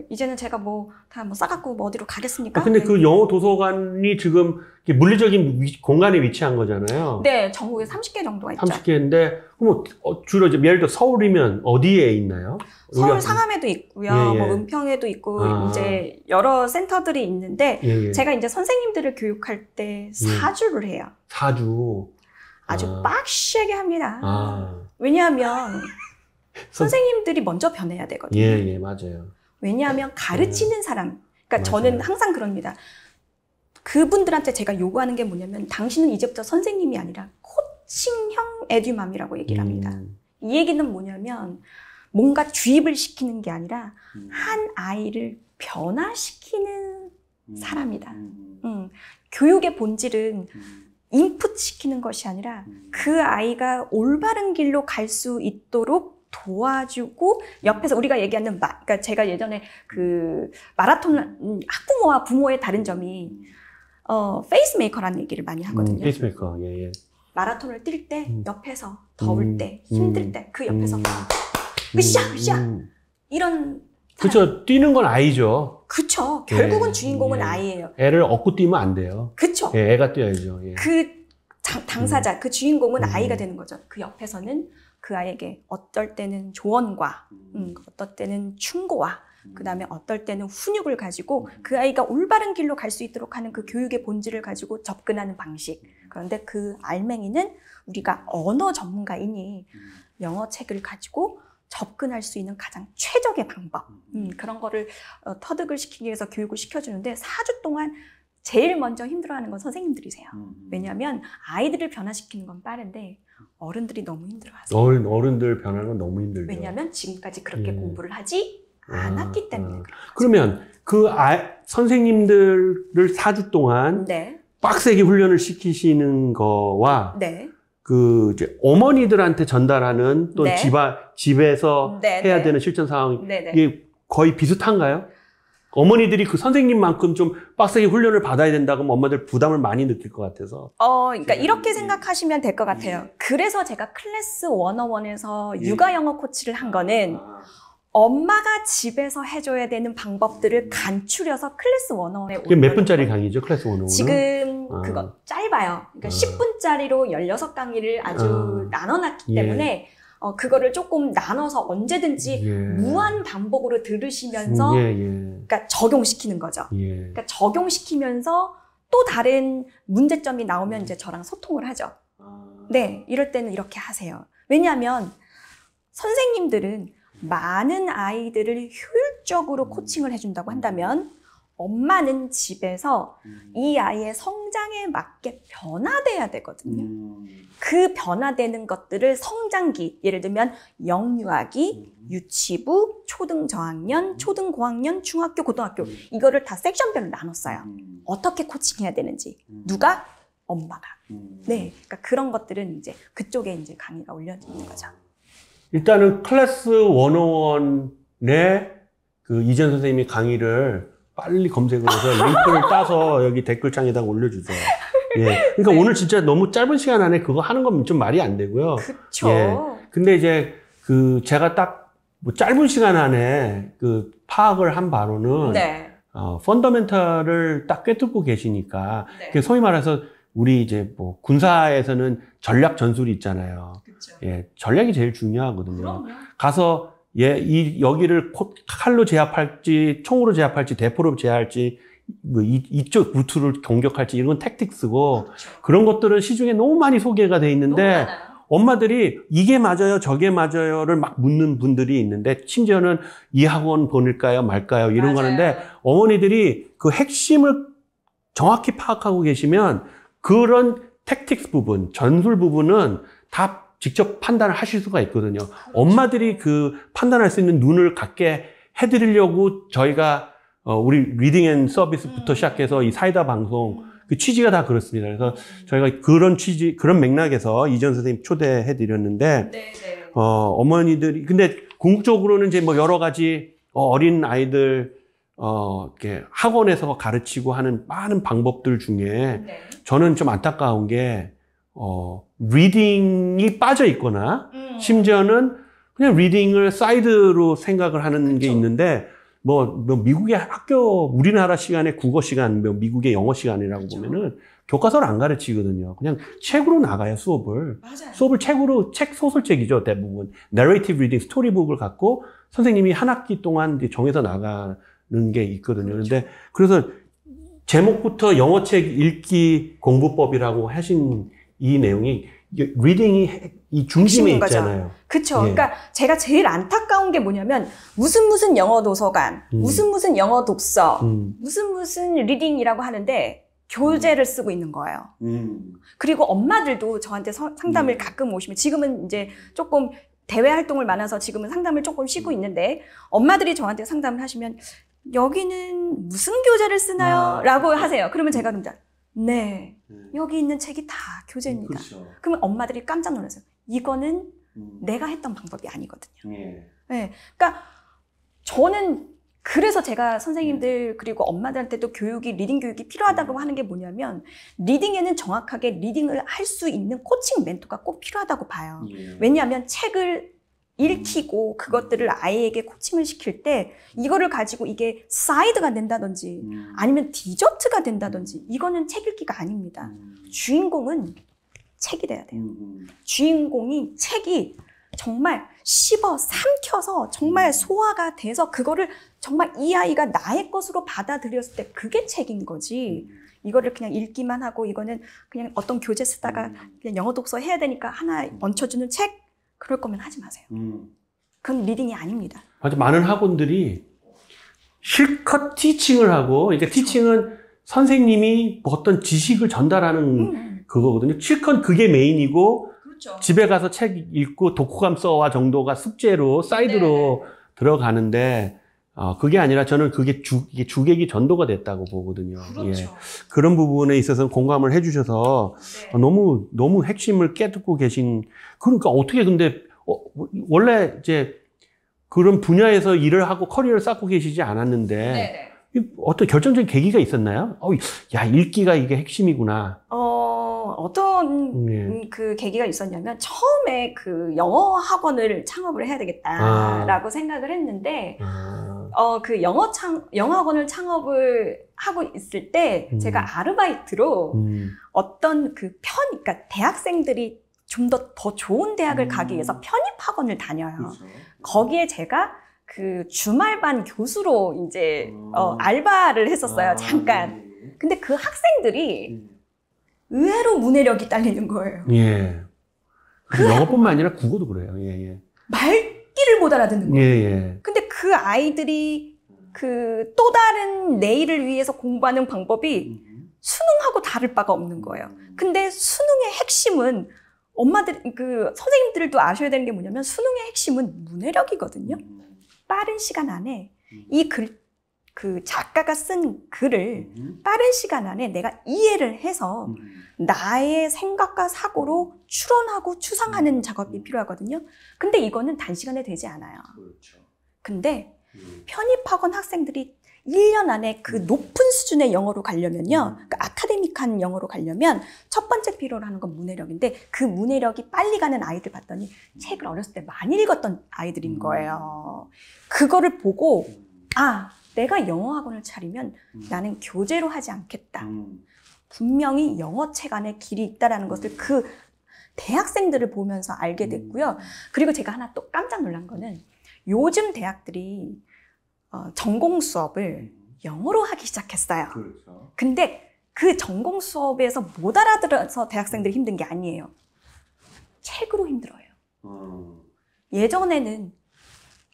이제는 제가 다 싸갖고 어디로 가겠습니까? 근데 그 영어 도서관이 지금 물리적인 공간에 위치한 거잖아요. 네, 전국에 30개 정도가 있죠. 30개인데 그럼 주로 이제 예를 들어 서울이면 어디에 있나요? 서울 상암에도 있고요, 예, 예. 뭐 은평에도 있고 아. 이제 여러 센터들이 있는데 예, 예. 제가 이제 선생님들을 교육할 때 4주를 해요. 4주. 아주 빡세게 합니다. 아. 왜냐하면 선생님들이 먼저 변해야 되거든요. 예, 맞아요. 왜냐하면 가르치는 사람, 그러니까 맞아요. 저는 항상 그럽니다. 그분들한테 제가 요구하는 게 뭐냐면 당신은 이제부터 선생님이 아니라 코칭형 에듀맘이라고 얘기를 합니다. 이 얘기는 뭐냐면 뭔가 주입을 시키는 게 아니라 한 아이를 변화시키는 사람이다. 교육의 본질은 인풋 시키는 것이 아니라 그 아이가 올바른 길로 갈 수 있도록 도와주고 옆에서 우리가 얘기하는 그러니까 제가 예전에 그 마라톤 학부모와 부모의 다른 점이 페이스메이커라는 얘기를 많이 하거든요. 페이스메이커. 예. 마라톤을 뛸 때 옆에서 더울 때 힘들 때 그 옆에서 으쌰 이런 그렇죠. 뛰는 건 아이죠. 그쵸. 결국은 예, 주인공은 예. 아이예요. 애를 얻고 뛰면 안 돼요. 그쵸. 예, 애가 뛰어야죠. 예. 그 당사자, 그 주인공은 아이가 되는 거죠. 그 옆에서는 그 아이에게 어떨 때는 조언과, 어떨 때는 충고와, 그 다음에 어떨 때는 훈육을 가지고 그 아이가 올바른 길로 갈 수 있도록 하는 그 교육의 본질을 가지고 접근하는 방식. 그런데 그 알맹이는 우리가 언어 전문가이니 영어 책을 가지고 접근할 수 있는 가장 최적의 방법. 그런 거를 터득을 시키기 위해서 교육을 시켜주는데 4주 동안 제일 먼저 힘들어하는 건 선생님들이세요. 왜냐하면 아이들을 변화시키는 건 빠른데 어른들이 너무 힘들어하세요. 어른들 변하는 건 너무 힘들죠. 왜냐하면 지금까지 그렇게 예. 공부를 하지 않았기 때문에. 그러면 그 선생님들을 4주 동안 네. 빡세게 훈련을 시키시는 거와 네. 이제 어머니들한테 전달하는 또 네. 집에서 네, 해야 네. 되는 실전 상황이 네네. 이게 거의 비슷한가요? 어머니들이 그 선생님만큼 좀 빡세게 훈련을 받아야 된다고 하면 엄마들 부담을 많이 느낄 것 같아서. 그러니까 이렇게 생각하시면 될 것 같아요. 그래서 제가 클래스 101에서 육아 영어 코치를 한 거는 엄마가 집에서 해줘야 되는 방법들을 간추려서 클래스 101에 그게 몇 분짜리 강의죠? 클래스 101은? 지금 그거 짧아요. 그러니까 10분짜리로 16강의를 아주 나눠놨기 예. 때문에 그거를 조금 나눠서 언제든지 예. 무한 반복으로 들으시면서 그러니까 적용시키는 거죠. 예. 그러니까 적용시키면서 또 다른 문제점이 나오면 이제 저랑 소통을 하죠. 네, 이럴 때는 이렇게 하세요. 왜냐하면 선생님들은 많은 아이들을 효율적으로 코칭을 해준다고 한다면 엄마는 집에서 이 아이의 성장에 맞게 변화돼야 되거든요. 그 변화되는 것들을 성장기, 예를 들면 영유아기, 유치부, 초등 저학년, 초등 고학년, 중학교, 고등학교 이거를 다 섹션별로 나눴어요. 어떻게 코칭해야 되는지. 누가? 엄마가. 네, 그러니까 그런 것들은 이제 그쪽에 이제 강의가 올려지는 거죠. 일단은 클래스 101의 그 이재현 선생님이 강의를 빨리 검색을 해서 링크를 따서 여기 댓글창에다가 올려주세요. 예. 그러니까 네. 오늘 진짜 너무 짧은 시간 안에 그거 하는 건 좀 말이 안 되고요. 그쵸. 예. 근데 이제 그 제가 딱 뭐 짧은 시간 안에 그 파악을 한 바로는 네. 펀더멘털을 딱 꿰뚫고 계시니까 네. 그 소위 말해서 우리 이제 뭐 군사에서는 전략 전술이 있잖아요. 그쵸. 예, 전략이 제일 중요하거든요. 그럼요. 가서 여기를 칼로 제압할지, 총으로 제압할지, 대포로 제압할지, 뭐 이쪽 루트를 공격할지 이런 건 택틱스고 그렇죠. 그런 것들은 시중에 너무 많이 소개가 돼 있는데 너무 많아요. 엄마들이 이게 맞아요, 저게 맞아요를 막 묻는 분들이 있는데 심지어는 이 학원 보낼까요, 말까요 이런 거 맞아요. 하는데 어머니들이 그 핵심을 정확히 파악하고 계시면 그런 택틱스 부분, 전술 부분은 다 직접 판단을 하실 수가 있거든요. 그렇죠. 엄마들이 그 판단할 수 있는 눈을 갖게 해드리려고 저희가 우리 리딩 앤 서비스부터 시작해서 이 사이다 방송 그 취지가 다 그렇습니다. 그래서 저희가 그런 취지, 그런 맥락에서 이재현 선생님 초대해드렸는데 네, 네. 어머니들이 근데 궁극적으로는 이제 뭐 여러 가지 어린 아이들 이렇게 학원에서 가르치고 하는 많은 방법들 중에 네. 저는 좀 안타까운 게 리딩이 빠져 있거나 심지어는 그냥 리딩을 사이드로 생각을 하는 게 그쵸. 있는데 뭐 미국의 학교 우리나라 시간에 국어 시간, 뭐 미국의 영어 시간이라고 그쵸. 보면은 교과서를 안 가르치거든요. 그냥 책으로 나가요, 수업을. 맞아요. 수업을 책으로, 소설책이죠, 대부분. narrative reading, 스토리북을 갖고 선생님이 한 학기 동안 이제 정해서 나가는 게 있거든요. 그런데 그래서 제목부터 영어책 읽기 공부법이라고 하신 이 내용이 리딩이 이 중심에 핵심인 거죠. 있잖아요. 그쵸. 예. 그러니까 제가 제일 안타까운 게 뭐냐면 무슨 영어 도서관, 무슨 영어 독서, 무슨 리딩이라고 하는데 교재를 쓰고 있는 거예요. 그리고 엄마들도 저한테 상담을 가끔 오시면 지금은 이제 조금 대외 활동을 많아서 지금은 상담을 조금 쉬고 있는데 엄마들이 저한테 상담을 하시면 여기는 무슨 교재를 쓰나요? 라고 하세요. 그러면 제가 그럽니다. 네, 여기 있는 책이 다 교재입니다. 그렇죠. 그러면 엄마들이 깜짝 놀라세요. 이거는 내가 했던 방법이 아니거든요. 예. 네, 그러니까 저는 그래서 제가 선생님들 그리고 엄마들한테도 리딩 교육이 필요하다고 하는 게 뭐냐면 리딩에는 정확하게 리딩을 할 수 있는 코칭 멘토가 꼭 필요하다고 봐요. 예. 왜냐하면 책을 읽히고 그것들을 아이에게 코칭을 시킬 때 이거를 가지고 이게 사이드가 된다든지 아니면 디저트가 된다든지 이거는 책 읽기가 아닙니다. 주인공은 책이 돼야 돼요. 주인공이 책이 정말 씹어 삼켜서 정말 소화가 돼서 그거를 정말 이 아이가 나의 것으로 받아들였을 때 그게 책인 거지. 이거를 그냥 읽기만 하고 이거는 그냥 어떤 교재 쓰다가 그냥 영어 독서 해야 되니까 하나 얹혀주는 책? 그럴 거면 하지 마세요. 그건 리딩이 아닙니다. 맞아, 많은 학원들이 실컷 티칭을 하고, 그러니까 티칭은 선생님이 뭐 어떤 지식을 전달하는 그거거든요. 실컷 그게 메인이고, 그렇죠. 집에 가서 책 읽고 독후감 써와 정도가 숙제로, 사이드로 들어가는데, 그게 아니라 저는 이게 주객이 전도가 됐다고 보거든요. 그렇죠. 예. 그런 부분에 있어서 공감을 해주셔서 네. 너무 핵심을 깨닫고 계신, 그러니까 어떻게 근데, 원래 이제 그런 분야에서 일을 하고 커리어를 쌓고 계시지 않았는데, 네네. 어떤 결정적인 계기가 있었나요? 야, 읽기가 이게 핵심이구나. 어떤 예. 그 계기가 있었냐면 처음에 그 영어 학원을 창업을 해야 되겠다라고 생각을 했는데 그 영어 학원을 창업을 하고 있을 때 제가 아르바이트로 어떤 그 그러니까 대학생들이 좀 더 좋은 대학을 가기 위해서 편입 학원을 다녀요. 그렇죠. 거기에 제가 그 주말반 교수로 이제 알바를 했었어요. 잠깐. 근데 그 학생들이 의외로 문해력이 딸리는 거예요. 예. 영어뿐만 아니라 국어도 그래요. 예, 예. 말귀를 못 알아듣는 거예요. 예, 예. 근데 그 아이들이 그 또 다른 내일을 위해서 공부하는 방법이 수능하고 다를 바가 없는 거예요. 근데 수능의 핵심은 선생님들도 아셔야 되는 게 뭐냐면 수능의 핵심은 문해력이거든요. 빠른 시간 안에 이 그 작가가 쓴 글을 빠른 시간 안에 내가 이해를 해서 나의 생각과 사고로 추론하고 추상하는 작업이 필요하거든요. 근데 이거는 단시간에 되지 않아요. 그렇죠. 근데 편입학원 학생들이 1년 안에 그 높은 수준의 영어로 가려면요. 그 아카데믹한 영어로 가려면 첫 번째 필요로 하는 건 문해력인데 그 문해력이 빨리 가는 아이들 봤더니 책을 어렸을 때 많이 읽었던 아이들인 거예요. 그거를 보고 아, 내가 영어 학원을 차리면 나는 교재로 하지 않겠다. 분명히 영어 책 안에 길이 있다라는 것을 그 대학생들을 보면서 알게 됐고요. 그리고 제가 하나 또 깜짝 놀란 거는 요즘 대학들이 전공 수업을 영어로 하기 시작했어요. 그렇죠. 근데 그 전공 수업에서 못 알아들어서 대학생들이 힘든 게 아니에요. 책으로 힘들어요. 예전에는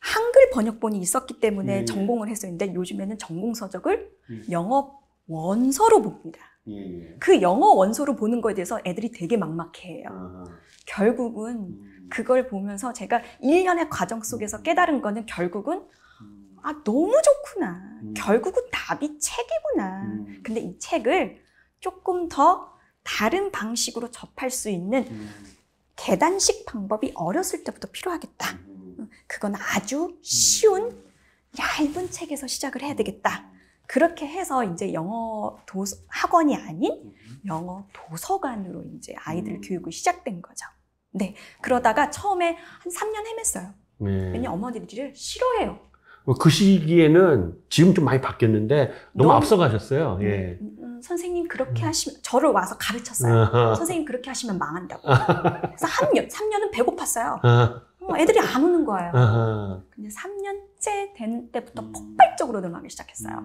한글 번역본이 있었기 때문에 전공을 했었는데 요즘에는 전공 서적을 영어 원서로 봅니다. 그 영어 원서로 보는 거에 대해서 애들이 되게 막막해해요. 결국은 그걸 보면서 제가 1년의 과정 속에서 깨달은 거는 결국은 아, 너무 좋구나. 결국은 답이 책이구나. 근데 이 책을 조금 더 다른 방식으로 접할 수 있는 계단식 방법이 어렸을 때부터 필요하겠다. 그건 아주 쉬운 얇은 책에서 시작을 해야 되겠다. 그렇게 해서 이제 영어 학원이 아닌 영어 도서관으로 이제 아이들 교육이 시작된 거죠. 네. 그러다가 처음에 한 3년 헤맸어요. 왜냐면 어머니들이 싫어해요. 그 시기에는 지금 좀 많이 바뀌었는데 너무 앞서가셨어요. 예. 선생님 그렇게 하시면 저를 와서 가르쳤어요. 선생님 그렇게 하시면 망한다고. 그래서 3년은 배고팠어요. 애들이 안 오는 거예요. 근데 3년째 된 때부터 폭발적으로 늘어나기 시작했어요.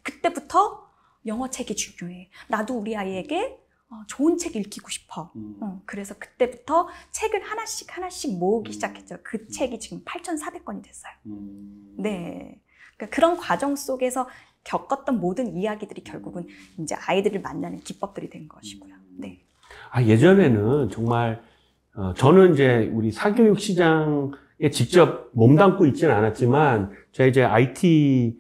그때부터 영어 책이 중요해. 나도 우리 아이에게 좋은 책 읽히고 싶어. 그래서 그때부터 책을 하나씩 모으기 시작했죠. 그 책이 지금 8,400권이 됐어요. 네. 그러니까 그런 과정 속에서 겪었던 모든 이야기들이 결국은 이제 아이들을 만나는 기법들이 된 것이고요. 네. 예전에는 정말, 저는 이제 우리 사교육 시장에 직접 몸담고 있지는 않았지만, 제가 이제 IT,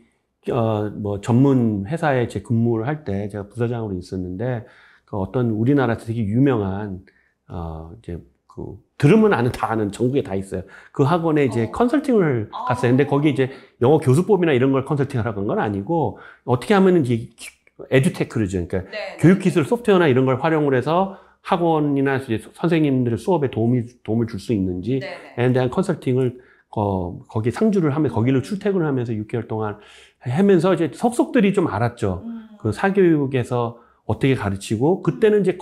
전문 회사에 제 근무를 할 때 제가 부서장으로 있었는데, 어떤 우리나라 되게 유명한, 이제 들으면 다 아는, 전국에 다 있어요. 그 학원에 이제 컨설팅을 갔어요. 근데 거기 이제 영어 교수법이나 이런 걸 컨설팅하러 간 건 아니고, 어떻게 하면은 이제 에듀테크죠. 그러니까 교육기술 소프트웨어나 이런 걸 활용을 해서 학원이나 이제 선생님들의 수업에 도움을 줄 수 있는지에 대한 컨설팅을, 거기 상주를 하면서, 거기를 출퇴근을 하면서 6개월 동안 하면서 이제 속속들이 좀 알았죠. 그 사교육에서 어떻게 가르치고, 그때는 이제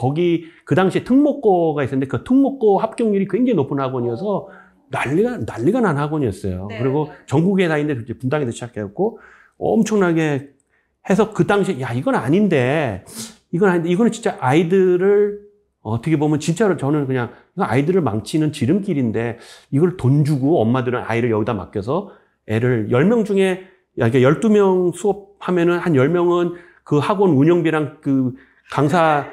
그 당시에 특목고가 있었는데 그 특목고 합격률이 굉장히 높은 학원이어서 난리가 난 학원이었어요. 네. 그리고 전국에 다 있는데 분당에서 시작했고, 엄청나게 해서 그 당시에, 이건 아닌데, 이거는 진짜 아이들을, 어떻게 보면 진짜로 저는 그냥 아이들을 망치는 지름길인데, 이걸 돈 주고 엄마들은 아이를 여기다 맡겨서 애를 10명 중에, 그러니까 12명 수업하면은 한 10명은 그 학원 운영비랑 그 강사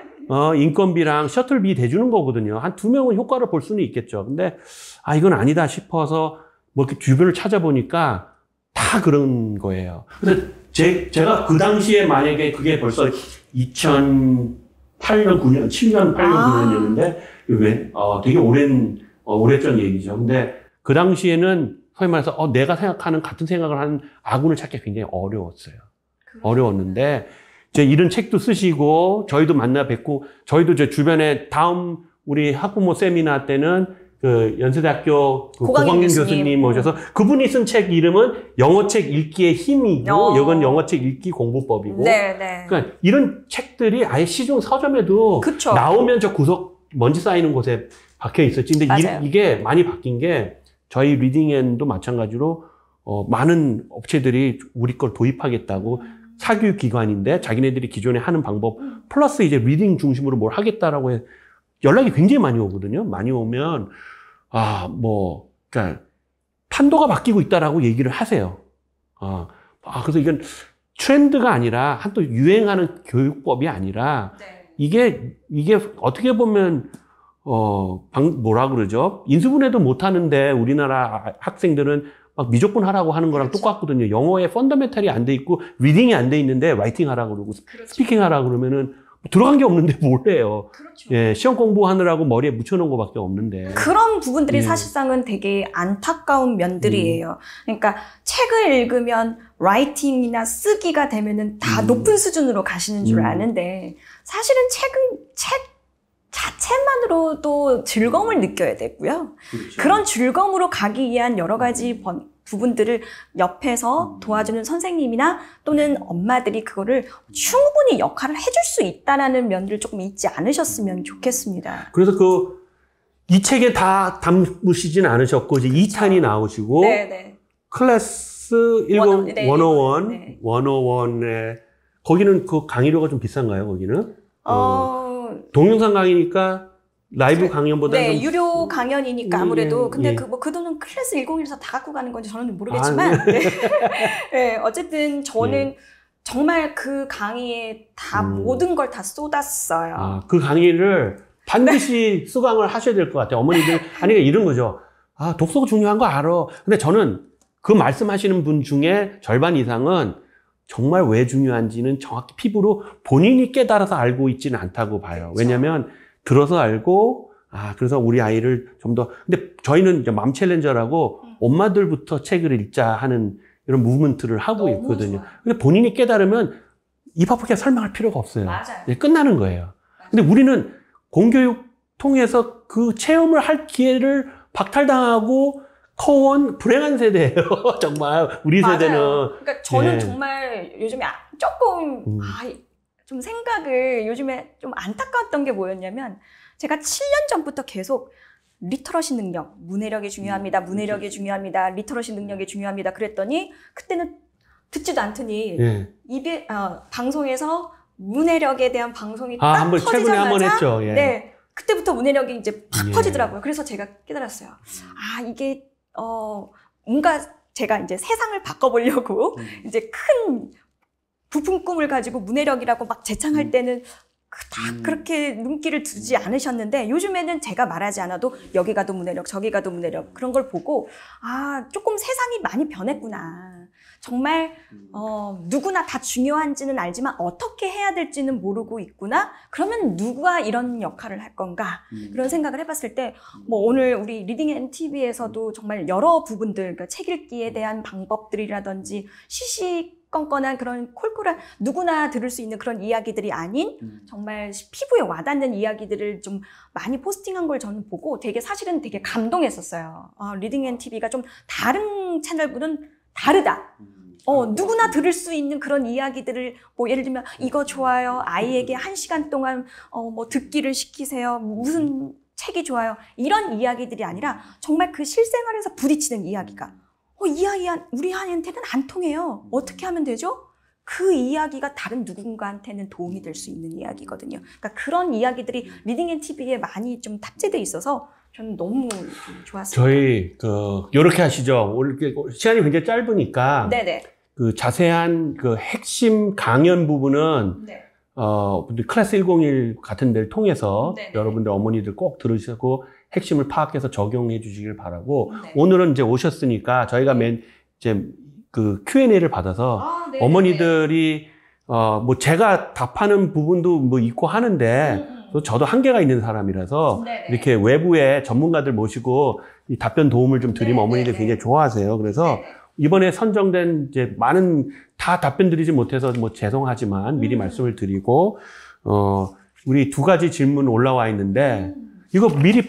인건비랑 셔틀비 대주는 거거든요. 한 2명은 효과를 볼 수는 있겠죠. 근데 이건 아니다 싶어서 뭐 이렇게 주변을 찾아보니까 다 그런 거예요. 그래서 제가 그 당시에 만약에 그게 벌써 2008년, 9년, 7년, 8년, 9년이었는데 되게 오래전 얘기죠. 근데 그 당시에는 소위 말해서 내가 생각하는 같은 생각을 하는 아군을 찾기 굉장히 어려웠어요. 어려웠는데 이제 이런 책도 쓰시고 저희도 만나 뵙고 저희도 제 주변에 다음 우리 학부모 세미나 때는 그 연세대학교 고광인 교수님 모셔서 그분이 쓴 책 이름은 영어책 읽기의 힘이고 이건 영어책 읽기 공부법이고 그러니까 이런 책들이 아예 시중 서점에도 그쵸. 나오면 저 구석 먼지 쌓이는 곳에 박혀 있었지. 근데 이게 많이 바뀐 게 저희 리딩앤도 마찬가지로 많은 업체들이 우리 걸 도입하겠다고 사교육 기관인데 자기네들이 기존에 하는 방법 플러스 이제 리딩 중심으로 뭘 하겠다라고 연락이 굉장히 많이 오거든요. 많이 오면 그러니까 판도가 바뀌고 있다라고 얘기를 하세요. 그래서 이건 트렌드가 아니라 한 또 유행하는 교육법이 아니라 이게 어떻게 보면 뭐라 그러죠? 인수분해도 못 하는데 우리나라 학생들은 막 미적분 하라고 하는 거랑 그렇죠. 똑같거든요. 영어에 펀더멘탈이 안 돼 있고 리딩이 안 돼 있는데 라이팅 하라고 그러고 그렇죠. 스피킹 하라고 그러면은 들어간 게 없는데 뭘 해요. 그렇죠. 예, 시험 공부하느라고 머리에 묻혀놓은 거밖에 없는데. 그런 부분들이 예. 사실상은 되게 안타까운 면들이에요. 그러니까 책을 읽으면 라이팅이나 쓰기가 되면은 다 높은 수준으로 가시는 줄 아는데 사실은 책 자체만으로도 즐거움을 느껴야 되고요. 그렇죠. 그런 즐거움으로 가기 위한 여러 가지 부분들을 옆에서 도와주는 선생님이나 또는 엄마들이 그거를 충분히 역할을 해줄 수 있다라는 면들을 조금 잊지 않으셨으면 좋겠습니다. 그래서 이 책에 다 담으시진 않으셨고, 이제 2탄이 나오시고, 네네. 클래스 10, 네. 101, 네. 101에, 거기는 그 강의료가 좀 비싼가요, 거기는? 동영상 강의니까 라이브 강연보다 네, 좀. 유료 강연이니까 아무래도. 근데 예. 그 돈은 클래스 101에서 다 갖고 가는 건지 저는 모르겠지만. 네. 네, 어쨌든 저는 정말 그 강의에 다 모든 걸 다 쏟았어요. 그 강의를 반드시 수강을 하셔야 될 것 같아요. 어머니들, 아니, 이런 거죠. 독서가 중요한 거 알아. 근데 저는 그 말씀하시는 분 중에 절반 이상은 정말 왜 중요한지는 정확히 피부로 본인이 깨달아서 알고 있지는 않다고 봐요. 그렇죠. 왜냐면 들어서 알고, 그래서 우리 아이를 좀 더, 근데 저희는 이제 맘 챌린저라고 엄마들부터 책을 읽자 하는 이런 무브먼트를 하고 너무 있거든요. 좋아요. 근데 본인이 깨달으면 입 아프게 설명할 필요가 없어요. 맞아요. 네, 끝나는 거예요. 근데 우리는 공교육 통해서 그 체험을 할 기회를 박탈당하고 커온 불행한 세대예요. 정말 우리 맞아요. 세대는. 그러니까 저는 예. 정말 요즘에 조금 좀 생각을 요즘에 좀 안타까웠던 게 뭐였냐면 제가 7년 전부터 계속 리터러시 능력, 문해력이 중요합니다. 문해력이 중요합니다. 리터러시 능력이 중요합니다. 그랬더니 그때는 듣지도 않더니 예. 방송에서 문해력에 대한 방송이 딱 한번 터지자마자 최근에 한번 했죠. 예. 네, 그때부터 문해력이 이제 팍 예. 퍼지더라고요. 그래서 제가 깨달았어요. 이게 뭔가 제가 이제 세상을 바꿔보려고 이제 큰 부푼 꿈을 가지고 문해력이라고 막 제창할 때는 딱 그렇게 눈길을 두지 않으셨는데 요즘에는 제가 말하지 않아도 여기 가도 문해력, 저기 가도 문해력 그런 걸 보고 조금 세상이 많이 변했구나. 정말 누구나 다 중요한지는 알지만 어떻게 해야 될지는 모르고 있구나. 그러면 누가 이런 역할을 할 건가? 그런 생각을 해봤을 때 뭐 오늘 우리 리딩 앤 TV에서도 정말 여러 부분들, 그러니까 책 읽기에 대한 방법들이라든지 시시건건한 그런 콜콜한 누구나 들을 수 있는 그런 이야기들이 아닌 정말 피부에 와닿는 이야기들을 좀 많이 포스팅한 걸 저는 보고 사실은 되게 감동했었어요. 리딩 앤 TV가 좀 다른 채널보다는 다르다. 누구나 들을 수 있는 그런 이야기들을 뭐 예를 들면 이거 좋아요. 아이에게 1시간 동안 뭐 듣기를 시키세요. 무슨 책이 좋아요. 이런 이야기들이 아니라 정말 그 실생활에서 부딪히는 이야기가 우리 아이한테는 안 통해요. 어떻게 하면 되죠? 그 이야기가 다른 누군가한테는 도움이 될 수 있는 이야기거든요. 그러니까 그런 이야기들이 리딩 앤 TV에 많이 좀 탑재돼 있어서 저는 너무 좋았습니다. 저희 요렇게 하시죠. 시간이 굉장히 짧으니까 네네. 그 자세한 그 핵심 강연 부분은 네. 클래스 101 같은 데를 통해서 네네. 여러분들 어머니들 꼭 들으시고 핵심을 파악해서 적용해 주시길 바라고 네. 오늘은 이제 오셨으니까 저희가 이제 그 Q&A를 받아서 네네네. 어머니들이 뭐 제가 답하는 부분도 뭐 있고 하는데 또 저도 한계가 있는 사람이라서 네네. 이렇게 외부의 전문가들 모시고 이 답변 도움을 좀 드리면 네네네. 어머니들 굉장히 좋아하세요. 그래서 네네. 이번에 선정된 이제 많은 다 답변 드리지 못해서 뭐 죄송하지만 미리 말씀을 드리고 우리 2가지 질문 올라와 있는데 이거 미리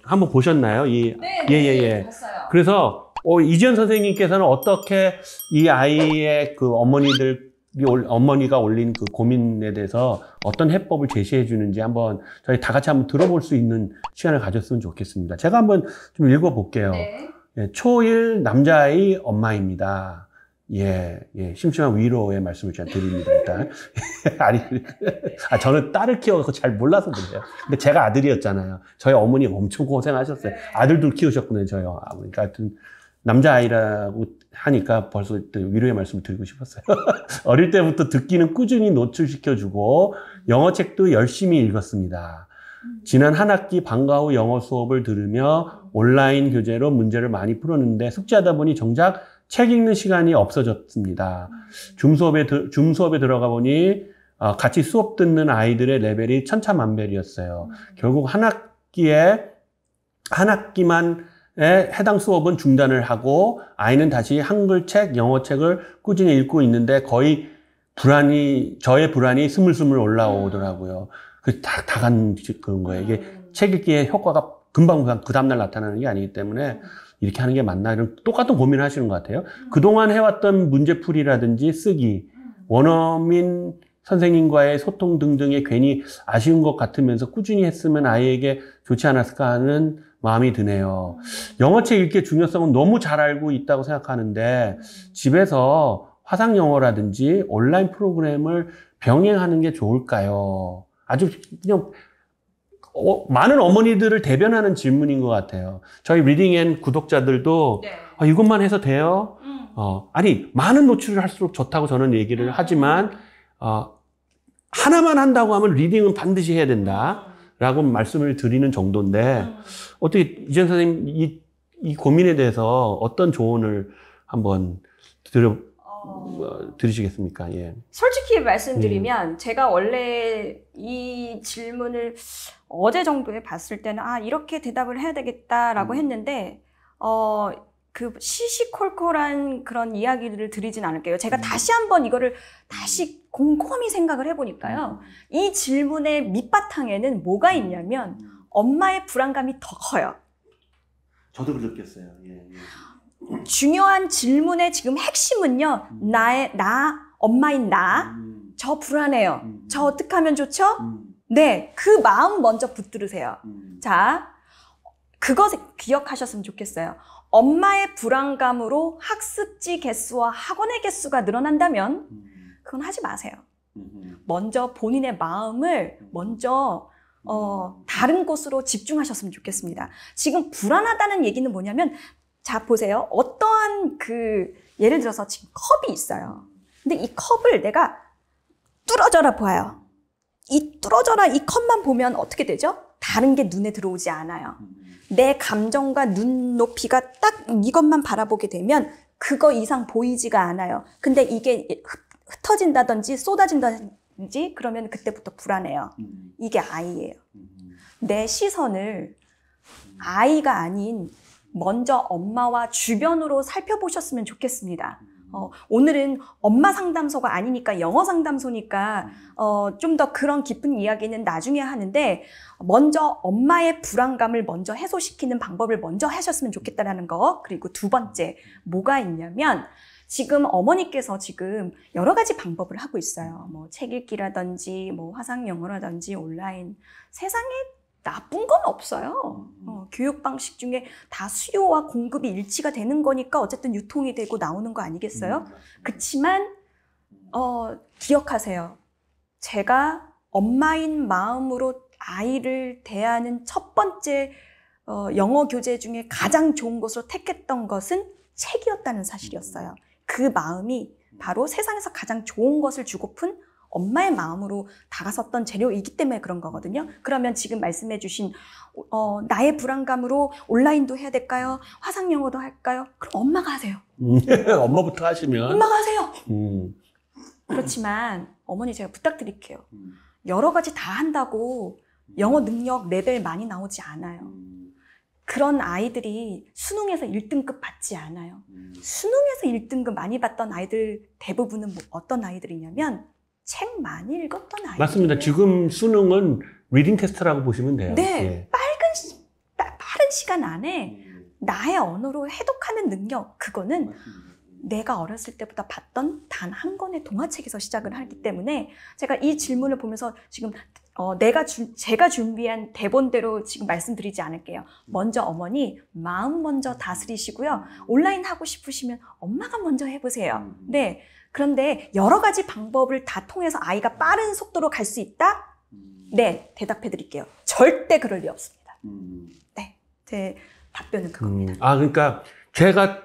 한번 보셨나요? 예. 봤어요. 그래서 이지연 선생님께서는 어떻게 이 아이의 그 어머니가 올린 그 고민에 대해서 어떤 해법을 제시해 주는지 한번 저희 다 같이 한번 들어볼 수 있는 시간을 가졌으면 좋겠습니다. 제가 한번 좀 읽어볼게요. 네. 예, 초1 남자아이 엄마입니다. 예, 심심한 위로의 말씀을 제가 드립니다, 일단. 아니, 저는 딸을 키워서 잘 몰라서 그래요. 근데 제가 아들이었잖아요. 저희 어머니 엄청 고생하셨어요. 아들도 키우셨거든요, 저희 어머니. 그러니까 하여튼, 남자아이라고 하니까 벌써 위로의 말씀을 드리고 싶었어요. 어릴 때부터 듣기는 꾸준히 노출시켜주고, 영어책도 열심히 읽었습니다. 지난 한 학기 방과 후 영어 수업을 들으며 온라인 교재로 문제를 많이 풀었는데 숙제하다 보니 정작 책 읽는 시간이 없어졌습니다. 줌 수업에 들어가 보니 같이 수업 듣는 아이들의 레벨이 천차만별이었어요. 결국 한 학기만에 해당 수업은 중단을 하고 아이는 다시 한글책, 영어책을 꾸준히 읽고 있는데 거의 저의 불안이 스물스물 올라오더라고요. 다 간 그런 거예요. 이게 책 읽기의 효과가 금방 그 다음날 나타나는 게 아니기 때문에 이렇게 하는 게 맞나 이런 똑같은 고민을 하시는 것 같아요. 그동안 해왔던 문제풀이라든지 쓰기, 원어민 선생님과의 소통 등등에 괜히 아쉬운 것 같으면서 꾸준히 했으면 아이에게 좋지 않았을까 하는 마음이 드네요. 영어책 읽기의 중요성은 너무 잘 알고 있다고 생각하는데 집에서 화상 영어라든지 온라인 프로그램을 병행하는 게 좋을까요? 아주 그냥 많은 어머니들을 대변하는 질문인 것 같아요. 저희 리딩앤 구독자들도 이것만 해서 돼요? 아니 많은 노출을 할수록 좋다고 저는 얘기를 하지만 하나만 한다고 하면 리딩은 반드시 해야 된다라고 말씀을 드리는 정도인데 어떻게 이재영 선생님 이 고민에 대해서 어떤 조언을 한번 들으시겠습니까? 예. 솔직히 말씀드리면 제가 원래 이 질문을 어제 정도에 봤을 때는 이렇게 대답을 해야 되겠다라고 했는데 그 시시콜콜한 그런 이야기들을 드리진 않을게요. 제가 다시 한번 이거를 다시 곰곰이 생각을 해보니까요. 이 질문의 밑바탕에는 뭐가 있냐면 엄마의 불안감이 더 커요. 저도 그렇겠어요. 예. 중요한 질문의 지금 핵심은요. 엄마인 저 불안해요. 저 어떻게 하면 좋죠? 네, 그 마음 먼저 붙들으세요. 자, 그것 기억하셨으면 좋겠어요. 엄마의 불안감으로 학습지 개수와 학원의 개수가 늘어난다면 그건 하지 마세요. 먼저 본인의 마음을 먼저 다른 곳으로 집중하셨으면 좋겠습니다. 지금 불안하다는 얘기는 뭐냐면 자, 보세요. 어떠한 예를 들어서 지금 컵이 있어요. 근데 이 컵을 내가 뚫어져라 봐요. 이 컵만 보면 어떻게 되죠? 다른 게 눈에 들어오지 않아요. 내 감정과 눈높이가 딱 이것만 바라보게 되면 그거 이상 보이지가 않아요. 근데 이게 흩어진다든지 쏟아진다든지 그러면 그때부터 불안해요. 이게 아이예요. 내 시선을 아이가 아닌 먼저 엄마와 주변으로 살펴보셨으면 좋겠습니다. 오늘은 엄마 상담소가 아니니까 영어 상담소니까 좀 더 그런 깊은 이야기는 나중에 하는데 먼저 엄마의 불안감을 먼저 해소시키는 방법을 먼저 하셨으면 좋겠다라는 거. 그리고 두 번째 뭐가 있냐면 지금 어머니께서 지금 여러 가지 방법을 하고 있어요. 뭐 책 읽기라든지 뭐 화상 영어라든지 온라인. 세상에 나쁜 건 없어요. 교육 방식 중에 다 수요와 공급이 일치가 되는 거니까 어쨌든 유통이 되고 나오는 거 아니겠어요? 그치만 기억하세요. 제가 엄마인 마음으로 아이를 대하는 첫 번째 영어 교재 중에 가장 좋은 것으로 택했던 것은 책이었다는 사실이었어요. 그 마음이 바로 세상에서 가장 좋은 것을 주고픈 엄마의 마음으로 다가섰던 재료이기 때문에 그런 거거든요. 그러면 지금 말씀해 주신 나의 불안감으로 온라인도 해야 될까요? 화상 영어도 할까요? 그럼 엄마가 하세요. 엄마부터 하시면. 엄마가 하세요. 그렇지만 어머니 제가 부탁드릴게요. 여러 가지 다 한다고 영어 능력 레벨 많이 나오지 않아요. 그런 아이들이 수능에서 1등급 받지 않아요. 수능에서 1등급 많이 받던 아이들 대부분은 어떤 아이들이냐면 책 많이 읽었던 아이들. 맞습니다. 지금 수능은 리딩 테스트라고 보시면 돼요. 네. 예. 빠른 시간 안에 나의 언어로 해독하는 능력, 그거는 내가 어렸을 때부터 봤던 단 한 권의 동화책에서 시작을 하기 때문에 제가 이 질문을 보면서 지금 제가 준비한 대본대로 지금 말씀드리지 않을게요. 먼저 어머니 마음 먼저 다스리시고요. 온라인 하고 싶으시면 엄마가 먼저 해보세요. 네. 그런데 여러 가지 방법을 다 통해서 아이가 빠른 속도로 갈 수 있다? 네, 대답해 드릴게요. 절대 그럴 리 없습니다. 네, 제 답변은 그겁니다. 그러니까 제가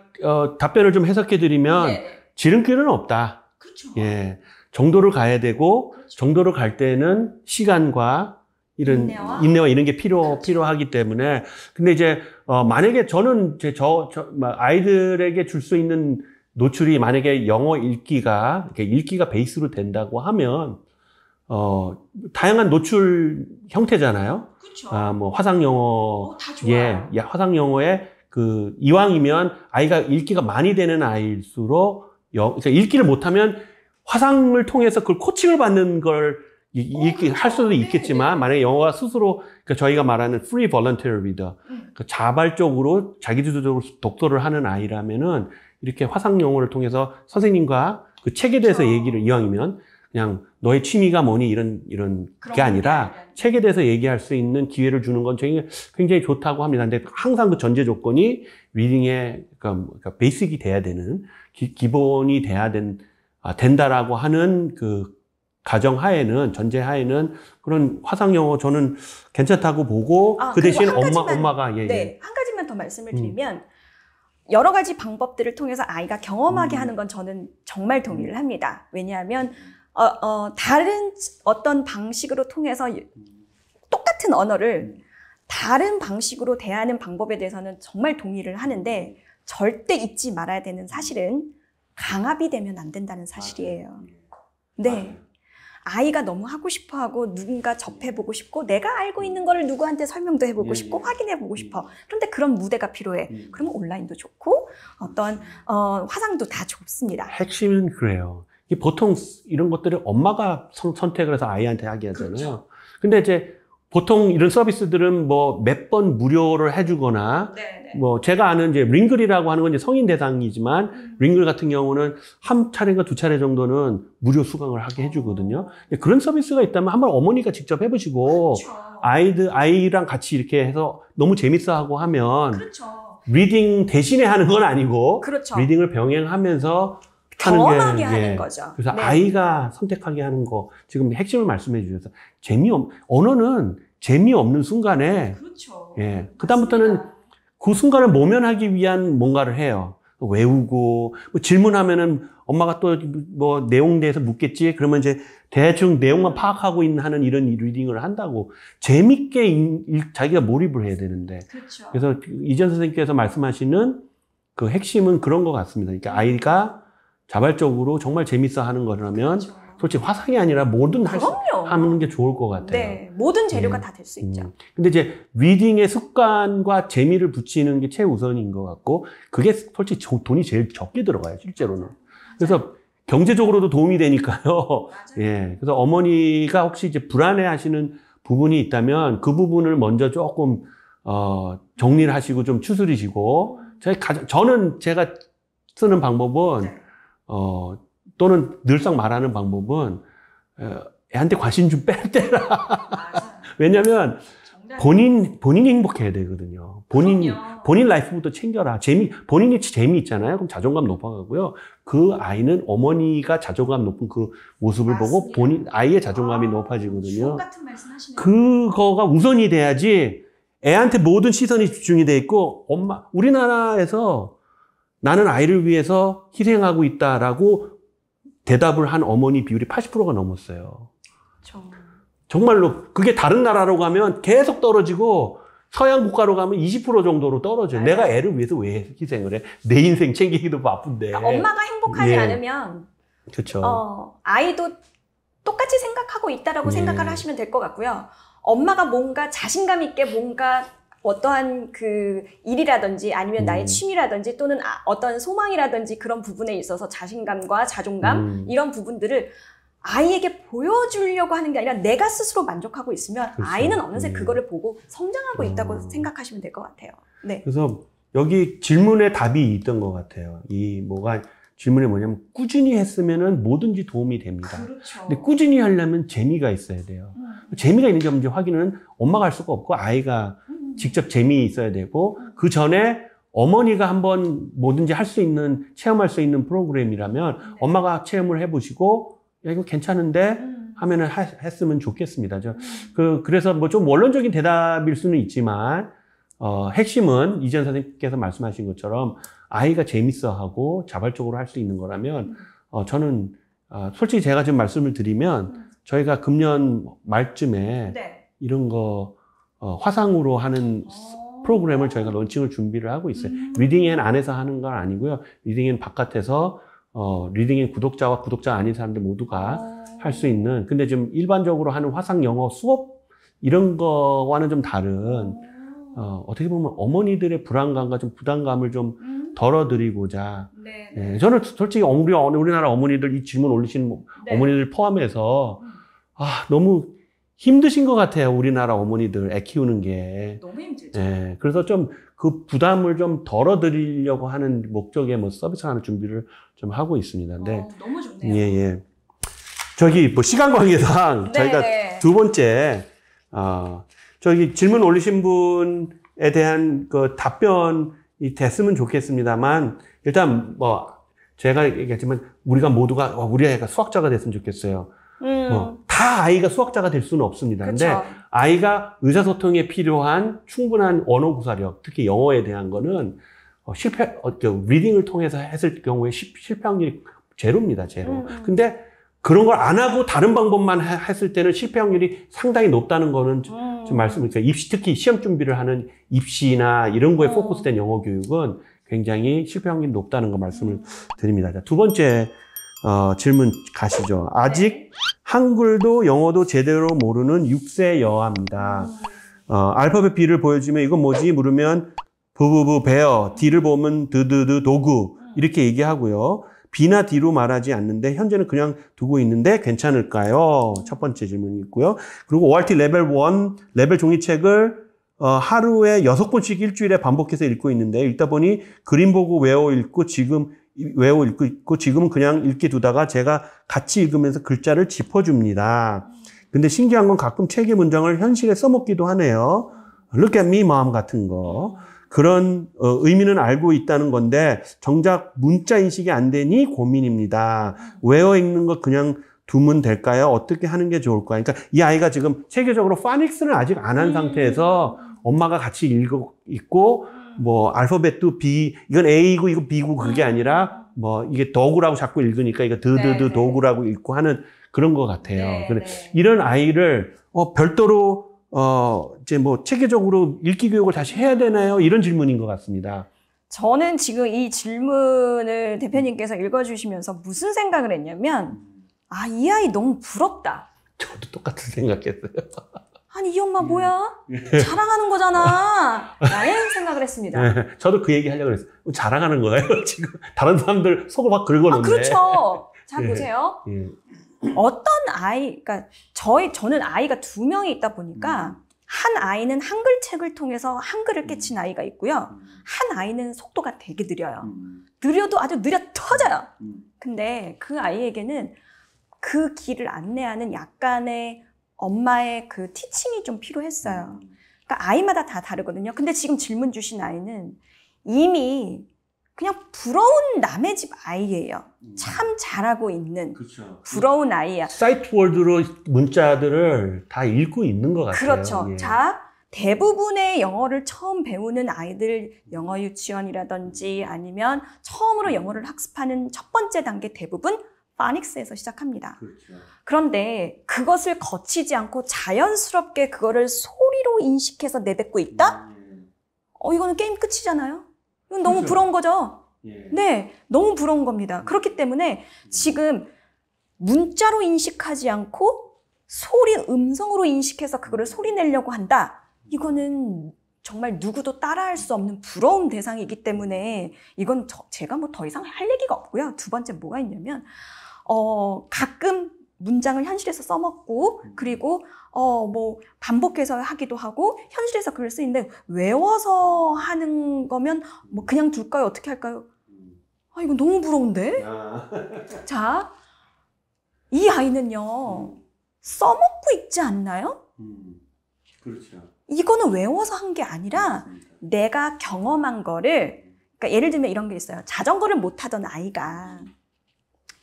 답변을 좀 해석해 드리면 지름길은 없다. 그렇죠. 예, 정도를 가야 되고 정도를 갈 때는 시간과 이런 인내와 이런 게 필요하기 때문에. 근데 이제 만약에 저는 아이들에게 줄 수 있는 노출이 만약에 영어 읽기가 베이스로 된다고 하면 다양한 노출 형태잖아요. 그렇죠. 뭐 화상 영어, 다 좋아요. 화상 영어에 이왕이면 아이가 읽기가 많이 되는 아이일수록 그러니까 읽기를 못하면 화상을 통해서 그걸 코칭을 받는 걸 할 수도 있겠지만, 만약에 영어가 스스로, 그러니까 저희가 말하는 free volunteer reader, 그러니까 자발적으로 자기주도적으로 독서를 하는 아이라면은 이렇게 화상 영어를 통해서 선생님과 그 책에 대해서 얘기를 이왕이면 그냥 너의 취미가 뭐니 이런 게 아니라 책에 대해서 얘기할 수 있는 기회를 주는 건 굉장히 좋다고 합니다. 근데 항상 그 전제 조건이 리딩의 그러니까 베이직이 돼야 되는, 기본이 돼야 된다라고 하는 그 가정하에는, 전제하에는 그런 화상 영어 저는 괜찮다고 보고, 그 대신 엄마가 네, 한 가지만 더 말씀을 드리면 여러 가지 방법들을 통해서 아이가 경험하게 하는 건 저는 정말 동의를 합니다. 왜냐하면 다른 어떤 방식으로 통해서 똑같은 언어를 다른 방식으로 대하는 방법에 대해서는 정말 동의를 하는데, 절대 잊지 말아야 되는 사실은 강압이 되면 안 된다는 사실이에요. 네. 아이가 너무 하고 싶어 하고 누군가 접해보고 싶고 내가 알고 있는 거를 누구한테 설명도 해보고 싶고 확인해보고 싶어. 그런데 그런 무대가 필요해. 그러면 온라인도 좋고 어떤 화상도 다 좋습니다. 핵심은 그래요. 보통 이런 것들을 엄마가 선택을 해서 아이한테 하게 하잖아요. 그렇죠. 근데 이제 보통 이런 서비스들은 뭐 몇 번 무료를 해주거나, 뭐 제가 아는 이제 링글이라고 하는 건 이제 성인 대상이지만 링글 같은 경우는 한 차례인가 두 차례 정도는 무료 수강을 하게 해주거든요. 그런 서비스가 있다면 한번 어머니가 직접 해보시고, 그렇죠. 아이랑 같이 이렇게 해서 너무 재밌어하고 하면, 그렇죠. 리딩 대신에 하는 건 아니고, 그렇죠. 리딩을 병행하면서 경험하게 하는 거죠. 그래서 아이가 선택하게 하는 거, 지금 핵심을 말씀해 주셔서 언어는 재미없는 순간에, 그렇죠. 그다음부터는 그 순간을 모면하기 위한 뭔가를 해요. 외우고, 뭐 질문하면은 엄마가 또 뭐 내용 대해서 묻겠지? 그러면 이제 대충 내용만 파악하고 하는 이런 리딩을 한다고. 재밌게 자기가 몰입을 해야 되는데. 그렇죠. 그래서 이전 선생님께서 말씀하시는 그 핵심은 그런 것 같습니다. 그러니까 아이가 자발적으로 정말 재밌어 하는 거라면, 그렇죠. 솔직히 화상이 아니라 뭐든 하는 게 좋을 것 같아요. 네, 모든 재료가 다 될 수 있죠. 근데 이제 리딩의 습관과 재미를 붙이는 게 최우선인 것 같고, 그게 솔직히 돈이 제일 적게 들어가요, 실제로는. 그래서 경제적으로도 도움이 되니까요. 예. 그래서 어머니가 혹시 이제 불안해 하시는 부분이 있다면 그 부분을 먼저 조금, 정리를 하시고 좀 추스리시고, 저는 제가 쓰는 방법은, 또는 늘상 말하는 방법은, 애한테 관심 좀 빼라. 왜냐면, 본인이 행복해야 되거든요. 본인 라이프부터 챙겨라. 본인이 재미있잖아요. 그럼 자존감 높아가고요. 그 아이는 어머니가 자존감 높은 그 모습을 보고 아이의 자존감이 높아지거든요. 같은 말씀 하시네요. 그거가 우선이 돼야지 애한테 모든 시선이 집중이 돼 있고, 우리나라에서 나는 아이를 위해서 희생하고 있다라고 대답을 한 어머니 비율이 80%가 넘었어요. 정말로. 그게 다른 나라로 가면 계속 떨어지고, 서양 국가로 가면 20% 정도로 떨어져요. 내가 애를 위해서 왜 희생을 해? 내 인생 챙기기도 바쁜데. 그러니까 엄마가 행복하지 않으면, 그렇죠. 아이도 똑같이 생각하고 있다라고 생각을 하시면 될 것 같고요. 엄마가 뭔가 자신감 있게 뭔가 어떠한 그 일이라든지 아니면 나의 취미라든지 또는 어떤 소망이라든지 그런 부분에 있어서 자신감과 자존감 이런 부분들을 아이에게 보여주려고 하는 게 아니라 내가 스스로 만족하고 있으면 그렇죠. 아이는 어느새 그거를 보고 성장하고 있다고 생각하시면 될 것 같아요. 네. 그래서 여기 질문에 답이 있던 것 같아요. 질문이 뭐냐면 꾸준히 했으면은 뭐든지 도움이 됩니다. 그렇죠. 근데 꾸준히 하려면 재미가 있어야 돼요. 재미가 있는지 없는지 확인은 엄마가 할 수가 없고 아이가 직접 재미 있어야 되고, 그 전에 어머니가 한번 뭐든지 할 수 있는, 체험할 수 있는 프로그램이라면 엄마가 체험을 해보시고, 야, 이거 괜찮은데? 하면은 했으면 좋겠습니다. 그래서 뭐 좀 원론적인 대답일 수는 있지만, 핵심은 이전 선생님께서 말씀하신 것처럼 아이가 재밌어 하고 자발적으로 할 수 있는 거라면, 저는, 솔직히 제가 지금 말씀을 드리면, 저희가 금년 말쯤에 이런 거 화상으로 하는 프로그램을 저희가 런칭을 준비를 하고 있어요. 리딩앤 안에서 하는 건 아니고요. 리딩앤 바깥에서 리딩앤 구독자와 구독자 아닌 사람들 모두가 할 수 있는, 근데 지금 일반적으로 하는 화상 영어 수업 이런 거와는 좀 다른 어떻게 보면 어머니들의 불안감과 좀 부담감을 좀 덜어드리고자. 네. 저는 솔직히 우리나라 어머니들 이 질문 올리시는 어머니들 포함해서 너무 힘드신 것 같아요. 우리나라 어머니들 애 키우는 게. 너무 힘들죠. 네. 그래서 좀 그 부담을 좀 덜어드리려고 하는 목적의 서비스 하나 준비를 좀 하고 있습니다. 네. 너무 좋네요. 예. 저기 시간 관계상 저희가 두 번째 저기 질문 올리신 분에 대한 그 답변이 됐으면 좋겠습니다만, 일단 제가 얘기했지만 우리가 모두가 우리 아이가 수학자가 됐으면 좋겠어요. 다 아이가 수학자가 될 수는 없습니다. 그쵸. 근데 아이가 의사소통에 필요한 충분한 언어 구사력, 특히 영어에 대한 거는 리딩을 통해서 했을 경우에 실패 확률이 제로입니다. 제로. 근데 그런 걸 안 하고 다른 방법만 했을 때는 실패 확률이 상당히 높다는 거는 좀 말씀드릴게요. 특히 시험 준비를 하는 입시나 이런 거에 포커스된 영어 교육은 굉장히 실패 확률이 높다는 거 말씀을 드립니다. 자, 두 번째 질문 가시죠. 아직 한글도 영어도 제대로 모르는 6세 여아입니다. 알파벳 B를 보여주면 이건 뭐지? 물으면 부부부 베어, D를 보면 드드드 도구 이렇게 얘기하고요. B나 D로 말하지 않는데 현재는 그냥 두고 있는데 괜찮을까요? 첫 번째 질문이 있고요. 그리고 ORT 레벨 1 레벨 종이책을 하루에 6번씩 일주일에 반복해서 읽고 있는데, 읽다 보니 그림 보고 외워 읽고 있고 지금은 그냥 읽게 두다가 제가 같이 읽으면서 글자를 짚어줍니다. 근데 신기한 건 가끔 책의 문장을 현실에 써먹기도 하네요. Look at me, mom 같은 거. 그런 의미는 알고 있다는 건데 정작 문자 인식이 안 되니 고민입니다. 외워 읽는 거 그냥 두면 될까요? 어떻게 하는 게 좋을까요? 그러니까 이 아이가 지금 체계적으로 파닉스는 아직 안 한 상태에서 엄마가 같이 읽고 알파벳도 B, 이건 A고 이거 B고 그게 아니라 이게 도구라고 자꾸 읽으니까 이거 드드드 도구라고 읽고 하는 그런 것 같아요. 근데 이런 아이를 별도로 이제 체계적으로 읽기 교육을 다시 해야 되나요? 이런 질문인 것 같습니다. 저는 지금 이 질문을 대표님께서 읽어주시면서 무슨 생각을 했냐면, 이 아이 너무 부럽다. 저도 똑같은 생각했어요. 아니, 이 엄마 뭐야? 자랑하는 거잖아. 라는 생각을 했습니다. 네, 저도 그 얘기 하려고 그랬어요. 자랑하는 거예요, 지금. 다른 사람들 속을 막 긁어놓는데. 그렇죠. 잘 보세요. 어떤 그러니까 저는 아이가 2명이 있다 보니까 한 아이는 한글 책을 통해서 한글을 깨친 아이가 있고요. 한 아이는 속도가 되게 느려요. 느려도 아주 느려 터져요. 근데 그 아이에게는 그 길을 안내하는 약간의 엄마의 그 티칭이 좀 필요했어요. 그러니까 아이마다 다 다르거든요. 근데 지금 질문 주신 아이는 이미 그냥 부러운 남의 집 아이예요. 참 잘하고 있는 부러운 아이야. 사이트 월드로 문자들을 다 읽고 있는 것 같아요. 그렇죠. 예. 자, 대부분의 영어를 처음 배우는 아이들, 영어 유치원이라든지 아니면 처음으로 영어를 학습하는 첫 번째 단계 대부분 파닉스에서 시작합니다. 그렇죠. 그런데 그것을 거치지 않고 자연스럽게 그거를 소리로 인식해서 내뱉고 있다? 이거는 게임 끝이잖아요. 이건 너무 그렇죠. 부러운 거죠. 예. 네, 너무 부러운 겁니다. 그렇기 때문에 지금 문자로 인식하지 않고 음성으로 인식해서 그거를 소리 내려고 한다. 이거는 정말 누구도 따라할 수 없는 부러운 대상이기 때문에 이건 제가 더 이상 할 얘기가 없고요. 두 번째 뭐가 있냐면 가끔 문장을 현실에서 써먹고 그리고 반복해서 하기도 하고 현실에서 글을 쓰는데 외워서 하는 거면 그냥 둘까요? 어떻게 할까요? 이거 너무 부러운데? 자, 이 아이는요 써먹고 있지 않나요? 그렇죠. 이거는 외워서 한 게 아니라 내가 경험한 거를, 그러니까 예를 들면 이런 게 있어요. 자전거를 못 타던 아이가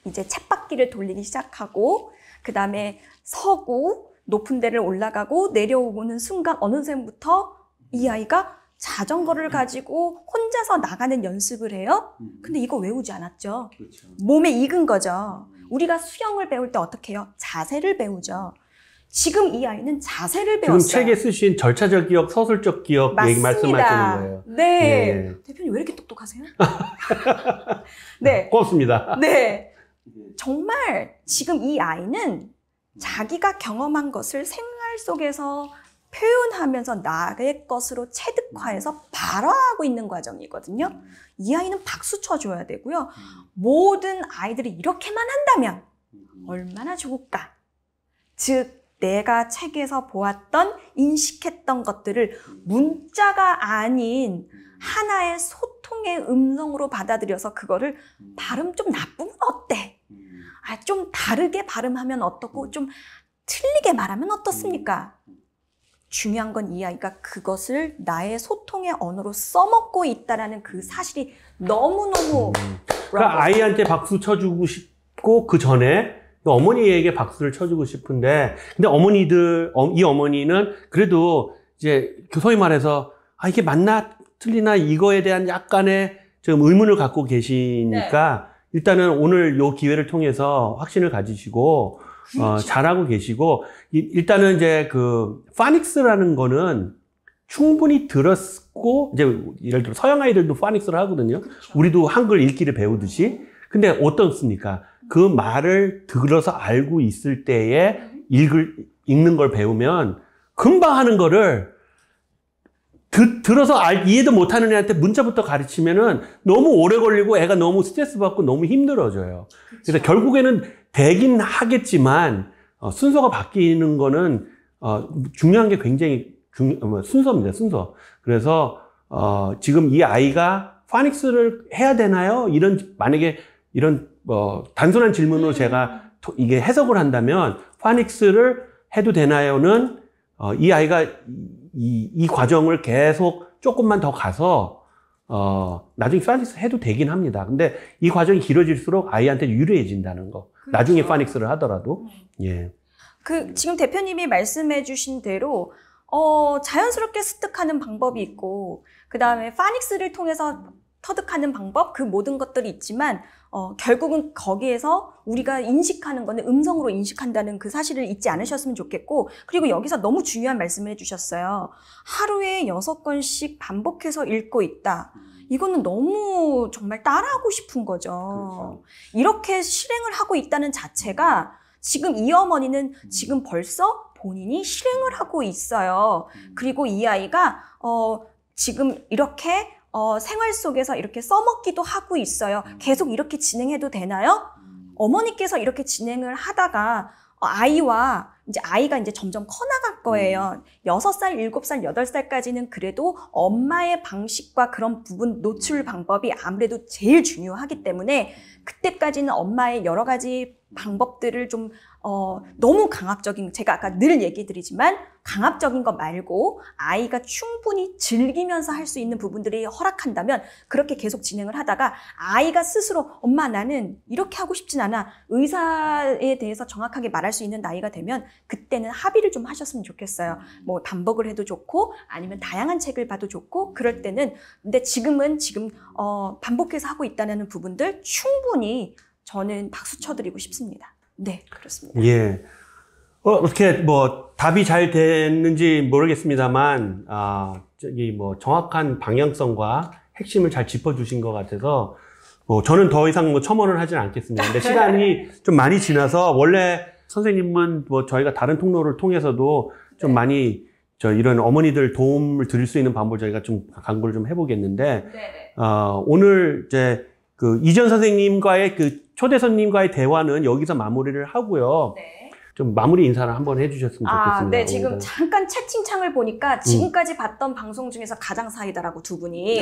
이제 쳇바퀴를 돌리기 시작하고 그 다음에 서고 높은 데를 올라가고 내려오는 순간 어느 순간부터 이 아이가 자전거를 가지고 혼자서 나가는 연습을 해요. 근데 이거 외우지 않았죠. 그렇죠. 몸에 익은 거죠. 우리가 수영을 배울 때 어떻게 해요? 자세를 배우죠. 지금 이 아이는 자세를 지금 배웠어요. 책에 쓰신 절차적 기억, 서술적 기억 얘기 말씀하시는 거예요. 네. 예. 대표님 왜 이렇게 똑똑하세요? 네. 고맙습니다. 네. 정말 지금 이 아이는 자기가 경험한 것을 생활 속에서 표현하면서 나의 것으로 체득화해서 발화하고 있는 과정이거든요. 이 아이는 박수 쳐줘야 되고요. 모든 아이들이 이렇게만 한다면 얼마나 좋을까? 즉 내가 책에서 보았던 인식했던 것들을 문자가 아닌 하나의 소통의 음성으로 받아들여서 그거를 발음 좀 나쁘면 어때? 좀 다르게 발음하면 어떻고 좀 틀리게 말하면 어떻습니까? 중요한 건 이 아이가 그것을 나의 소통의 언어로 써먹고 있다는 그 사실이 너무너무 그러니까 아이한테 박수 쳐주고 싶고 그 전에 어머니에게 박수를 쳐주고 싶은데 근데 이 어머니는 그래도 이제 소위 말해서 이게 맞나 틀리나 이거에 대한 약간의 좀 의문을 갖고 계시니까 네. 일단은 오늘 요 기회를 통해서 확신을 가지시고 그렇죠. 잘하고 계시고 일단은 이제 그 파닉스라는 거는 충분히 들었고 이제 예를 들어 서양 아이들도 파닉스를 하거든요. 그렇죠. 우리도 한글 읽기를 배우듯이. 근데 어떻습니까? 그 말을 들어서 알고 있을 때에 읽는 걸 배우면 금방 하는 거를 들어서 이해도 못하는 애한테 문자부터 가르치면은 너무 오래 걸리고 애가 너무 스트레스 받고 너무 힘들어져요. 그렇죠. 그래서 결국에는 되긴 하겠지만 순서가 바뀌는 거는 중요한 게 굉장히 순서입니다. 순서. 그래서 지금 이 아이가 파닉스를 해야 되나요? 만약에 이런 단순한 질문으로 제가 이게 해석을 한다면 파닉스를 해도 되나요는 이 아이가 이 과정을 계속 조금만 더 가서 나중에 파닉스 해도 되긴 합니다. 근데 이 과정이 길어질수록 아이한테 유리해진다는 거. 그렇죠. 나중에 파닉스를 하더라도. 예. 지금 대표님이 말씀해 주신 대로 자연스럽게 습득하는 방법이 있고 그다음에 파닉스를 통해서 터득하는 방법, 그 모든 것들이 있지만 결국은 거기에서 우리가 인식하는 거는 음성으로 인식한다는 그 사실을 잊지 않으셨으면 좋겠고 그리고 여기서 너무 중요한 말씀을 해주셨어요. 하루에 6건씩 반복해서 읽고 있다. 이거는 너무 정말 따라하고 싶은 거죠. 그렇죠. 이렇게 실행을 하고 있다는 자체가 지금 이 어머니는 지금 벌써 본인이 실행을 하고 있어요. 그리고 이 아이가 지금 이렇게 생활 속에서 이렇게 써먹기도 하고 있어요. 계속 이렇게 진행해도 되나요? 어머니께서 이렇게 진행을 하다가 아이가 이제 점점 커나갈 거예요. 6살, 7살, 8살까지는 그래도 엄마의 방식과 그런 부분 노출 방법이 아무래도 제일 중요하기 때문에 그때까지는 엄마의 여러 가지 방법들을 좀 너무 강압적인, 제가 아까 늘 얘기 드리지만 강압적인 거 말고 아이가 충분히 즐기면서 할 수 있는 부분들이 허락한다면 그렇게 계속 진행을 하다가 아이가 스스로 엄마 나는 이렇게 하고 싶진 않아 의사에 대해서 정확하게 말할 수 있는 나이가 되면 그때는 합의를 좀 하셨으면 좋겠어요. 뭐 반복을 해도 좋고 아니면 다양한 책을 봐도 좋고 그럴 때는 근데 지금 반복해서 하고 있다는 부분들 충분히 저는 박수 쳐드리고 싶습니다. 네, 그렇습니다. 예. 어떻게 답이 잘 됐는지 모르겠습니다만 정확한 방향성과 핵심을 잘 짚어주신 것 같아서 저는 더 이상 첨언을 하진 않겠습니다. 근데 시간이 좀 많이 지나서 원래 선생님은 저희가 다른 통로를 통해서도 좀 많이 이런 어머니들 도움을 드릴 수 있는 방법을 저희가 좀 강구를 좀 해보겠는데 오늘 이제 그 이전 선생님과의 그 초대 손님과의 대화는 여기서 마무리를 하고요. 네. 좀 마무리 인사를 한번 해주셨으면 좋겠습니다. 네, 지금 잠깐 채팅창을 보니까 지금까지 봤던 방송 중에서 가장 사이다라고 두 분이.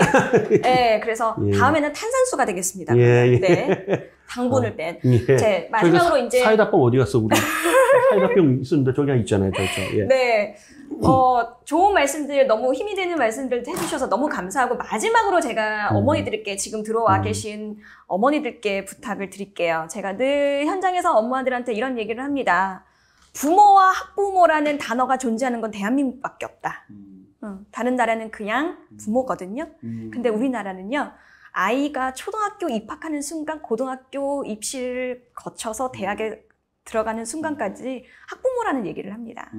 네, 그래서 다음에는 탄산수가 되겠습니다. 네, 당분을 뺀. 제 마지막으로 이제 사이다병 어디 갔어 우리? 사이다병 있었는데 저기 있잖아요, 예. 네. 좋은 말씀들, 너무 힘이 되는 말씀들 해주셔서 너무 감사하고, 마지막으로 제가 어머니들께, 지금 들어와 계신 어머니들께 부탁을 드릴게요. 제가 늘 현장에서 엄마들한테 이런 얘기를 합니다. 부모와 학부모라는 단어가 존재하는 건 대한민국밖에 없다. 다른 나라는 그냥 부모거든요. 근데 우리나라는요, 아이가 초등학교 입학하는 순간 고등학교 입시를 거쳐서 대학에 들어가는 순간까지 학부모라는 얘기를 합니다.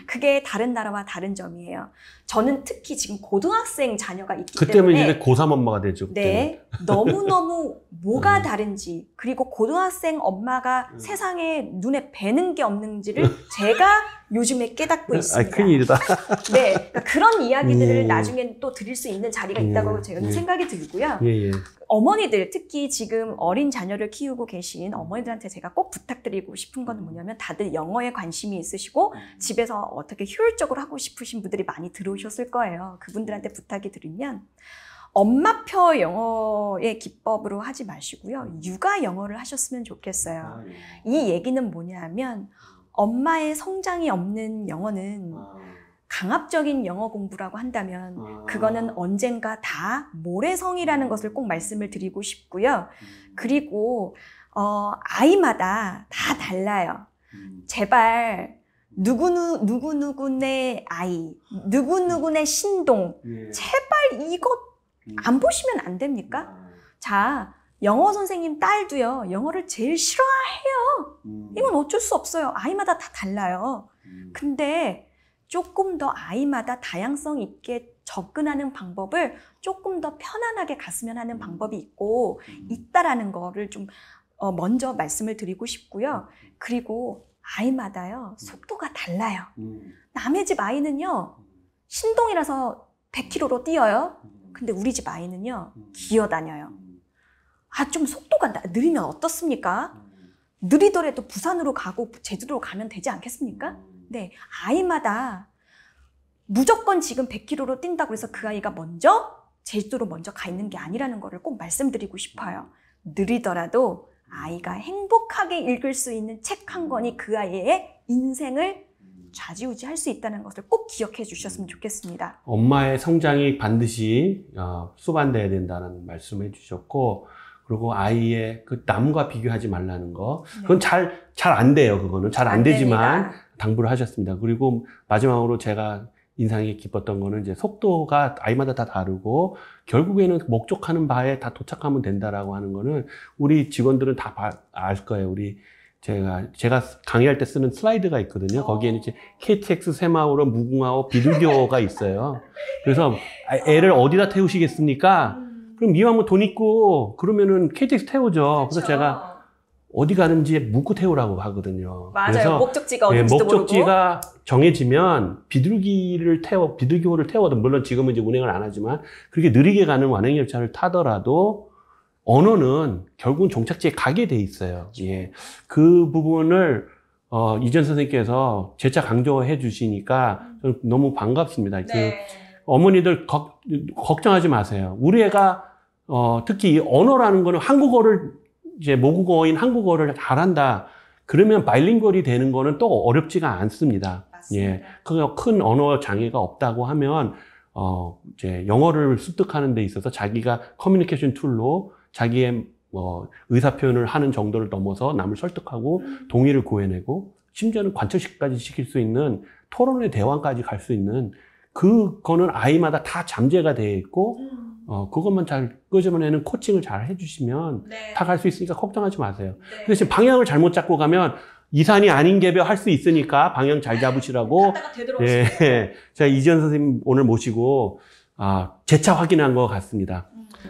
그게 다른 나라와 다른 점이에요. 저는 특히 지금 고등학생 자녀가 있기 그때면 때문에 이제 고3 엄마가 되죠. 그때는. 네, 너무너무 뭐가 다른지 그리고 고등학생 엄마가 세상에 눈에 뵈는 게 없는지를 제가 요즘에 깨닫고 있습니다. 큰일이다. 네, 그러니까 그런 이야기들을 나중에 또 드릴 수 있는 자리가 있다고 저는 생각이 들고요. 예. 어머니들, 특히 지금 어린 자녀를 키우고 계신 어머니들한테 제가 꼭 부탁드리고 싶은 건 뭐냐면 다들 영어에 관심이 있으시고 집에서 어떻게 효율적으로 하고 싶으신 분들이 많이 들어오셨을 거예요. 그분들한테 부탁이 드리면 엄마표 영어의 기법으로 하지 마시고요. 육아 영어를 하셨으면 좋겠어요. 이 얘기는 뭐냐면 엄마의 성장이 없는 영어는 강압적인 영어 공부라고 한다면 그거는 언젠가 다 모래성이라는 것을 꼭 말씀을 드리고 싶고요. 그리고 아이마다 다 달라요. 제발 누구누구네 아이, 누구누구네 신동, 제발 이거 안 보시면 안 됩니까? 자, 영어 선생님 딸도요, 영어를 제일 싫어해요. 이건 어쩔 수 없어요. 아이마다 다 달라요. 근데 조금 더 아이마다 다양성 있게 접근하는 방법을 조금 더 편안하게 갔으면 하는 방법이 있다라는 거를 좀 먼저 말씀을 드리고 싶고요. 그리고 아이마다요, 속도가 달라요. 남의 집 아이는요, 신동이라서 100km로 뛰어요. 근데 우리 집 아이는요, 기어다녀요. 좀 속도가 느리면 어떻습니까? 느리더라도 부산으로 가고 제주도로 가면 되지 않겠습니까? 네, 아이마다 무조건 지금 100km로 뛴다고 해서 그 아이가 먼저 제주도로 먼저 가 있는 게 아니라는 거를 꼭 말씀드리고 싶어요. 느리더라도 아이가 행복하게 읽을 수 있는 책 한 권이 그 아이의 인생을 좌지우지할 수 있다는 것을 꼭 기억해 주셨으면 좋겠습니다. 엄마의 성장이 반드시 수반돼야 된다는 말씀해 주셨고, 그리고 아이의 그 남과 비교하지 말라는 거, 그건 잘 안 돼요. 그거는 잘 안 되지만 됩니다. 당부를 하셨습니다. 그리고 마지막으로 제가 인상이 깊었던 거는 이제 속도가 아이마다 다 다르고 결국에는 목적하는 바에 다 도착하면 된다라고 하는 거는 우리 직원들은 다 알 거예요. 제가 강의할 때 쓰는 슬라이드가 있거든요. 거기에는 이제 KTX 새마을호, 무궁화호, 비둘기호가 있어요. 그래서 애를 어디다 태우시겠습니까? 그럼 이왕 돈 있고 그러면은 KTX 태우죠. 그래서 제가 어디 가는지 묻고 태우라고 하거든요. 맞아요. 그래서 목적지가 어딘지도 목적지가 정해지면 비둘기호를 태워도, 물론 지금은 이제 운행을 안 하지만 그렇게 느리게 가는 완행열차를 타더라도 언어는 결국은 종착지에 가게 돼 있어요. 예. 그 부분을 이전 선생님께서 재차 강조해 주시니까 저는 너무 반갑습니다. 네. 어머니들 걱정하지 마세요. 우리 애가 특히 이 언어라는 거는 한국어를 이제 모국어인 한국어를 잘한다. 그러면 바이링구얼이 되는 거는 또 어렵지가 않습니다. 맞습니다. 예. 큰 언어 장애가 없다고 하면 이제 영어를 습득하는 데 있어서 자기가 커뮤니케이션 툴로 자기의 의사 표현을 하는 정도를 넘어서 남을 설득하고 동의를 구해내고 심지어는 관철식까지 시킬 수 있는 토론의 대왕까지 갈 수 있는 그거는 아이마다 다 잠재가 되어 있고 그것만 잘 끄집어내는 코칭을 잘 해주시면 다 갈 수 있으니까 걱정하지 마세요. 근데 지금 방향을 잘못 잡고 가면 이산이 아닌 개별 할 수 있으니까 방향 잘 잡으시라고. 예, 제가 이지연 선생님 오늘 모시고 재차 확인한 것 같습니다.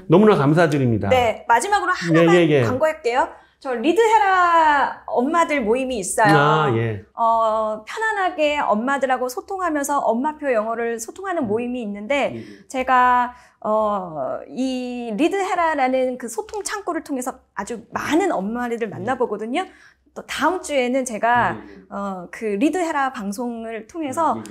너무나 감사드립니다. 네, 마지막으로 하나만 예. 광고할게요. 저 리드해라 엄마들 모임이 있어요. 예. 편안하게 엄마들하고 소통하면서 엄마표 영어를 소통하는 모임이 있는데 제가 이 리드해라라는 그 소통 창구를 통해서 아주 많은 엄마들을 만나보거든요. 또 다음 주에는 제가 그 리드해라 방송을 통해서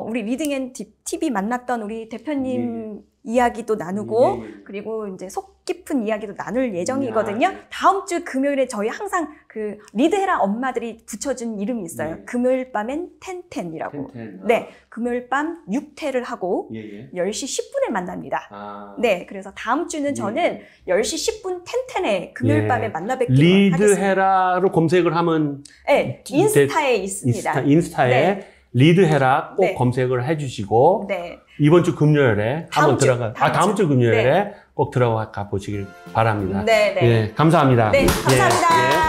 우리 리딩 TV 만났던 우리 대표님 이야기도 나누고 그리고 이제 속 깊은 이야기도 나눌 예정이거든요. 다음 주 금요일에 저희 항상 그 리드해라 엄마들이 붙여준 이름이 있어요. 금요일 밤엔 텐텐이라고. 네, 금요일 밤 6회를 하고 10시 10분에 만납니다. 네, 그래서 다음 주는 저는 10시 10분 텐텐에 금요일 밤에 만나 뵙기로 하겠습니다. 리드해라로 검색을 하면 네, 인스타에 있습니다. 인스타에 리드해라 꼭 검색을 해주시고 이번 주 금요일에 한번 다음 주 금요일에 꼭 들어가 보시길 바랍니다. 네. 예, 감사합니다. 네, 감사합니다. 예.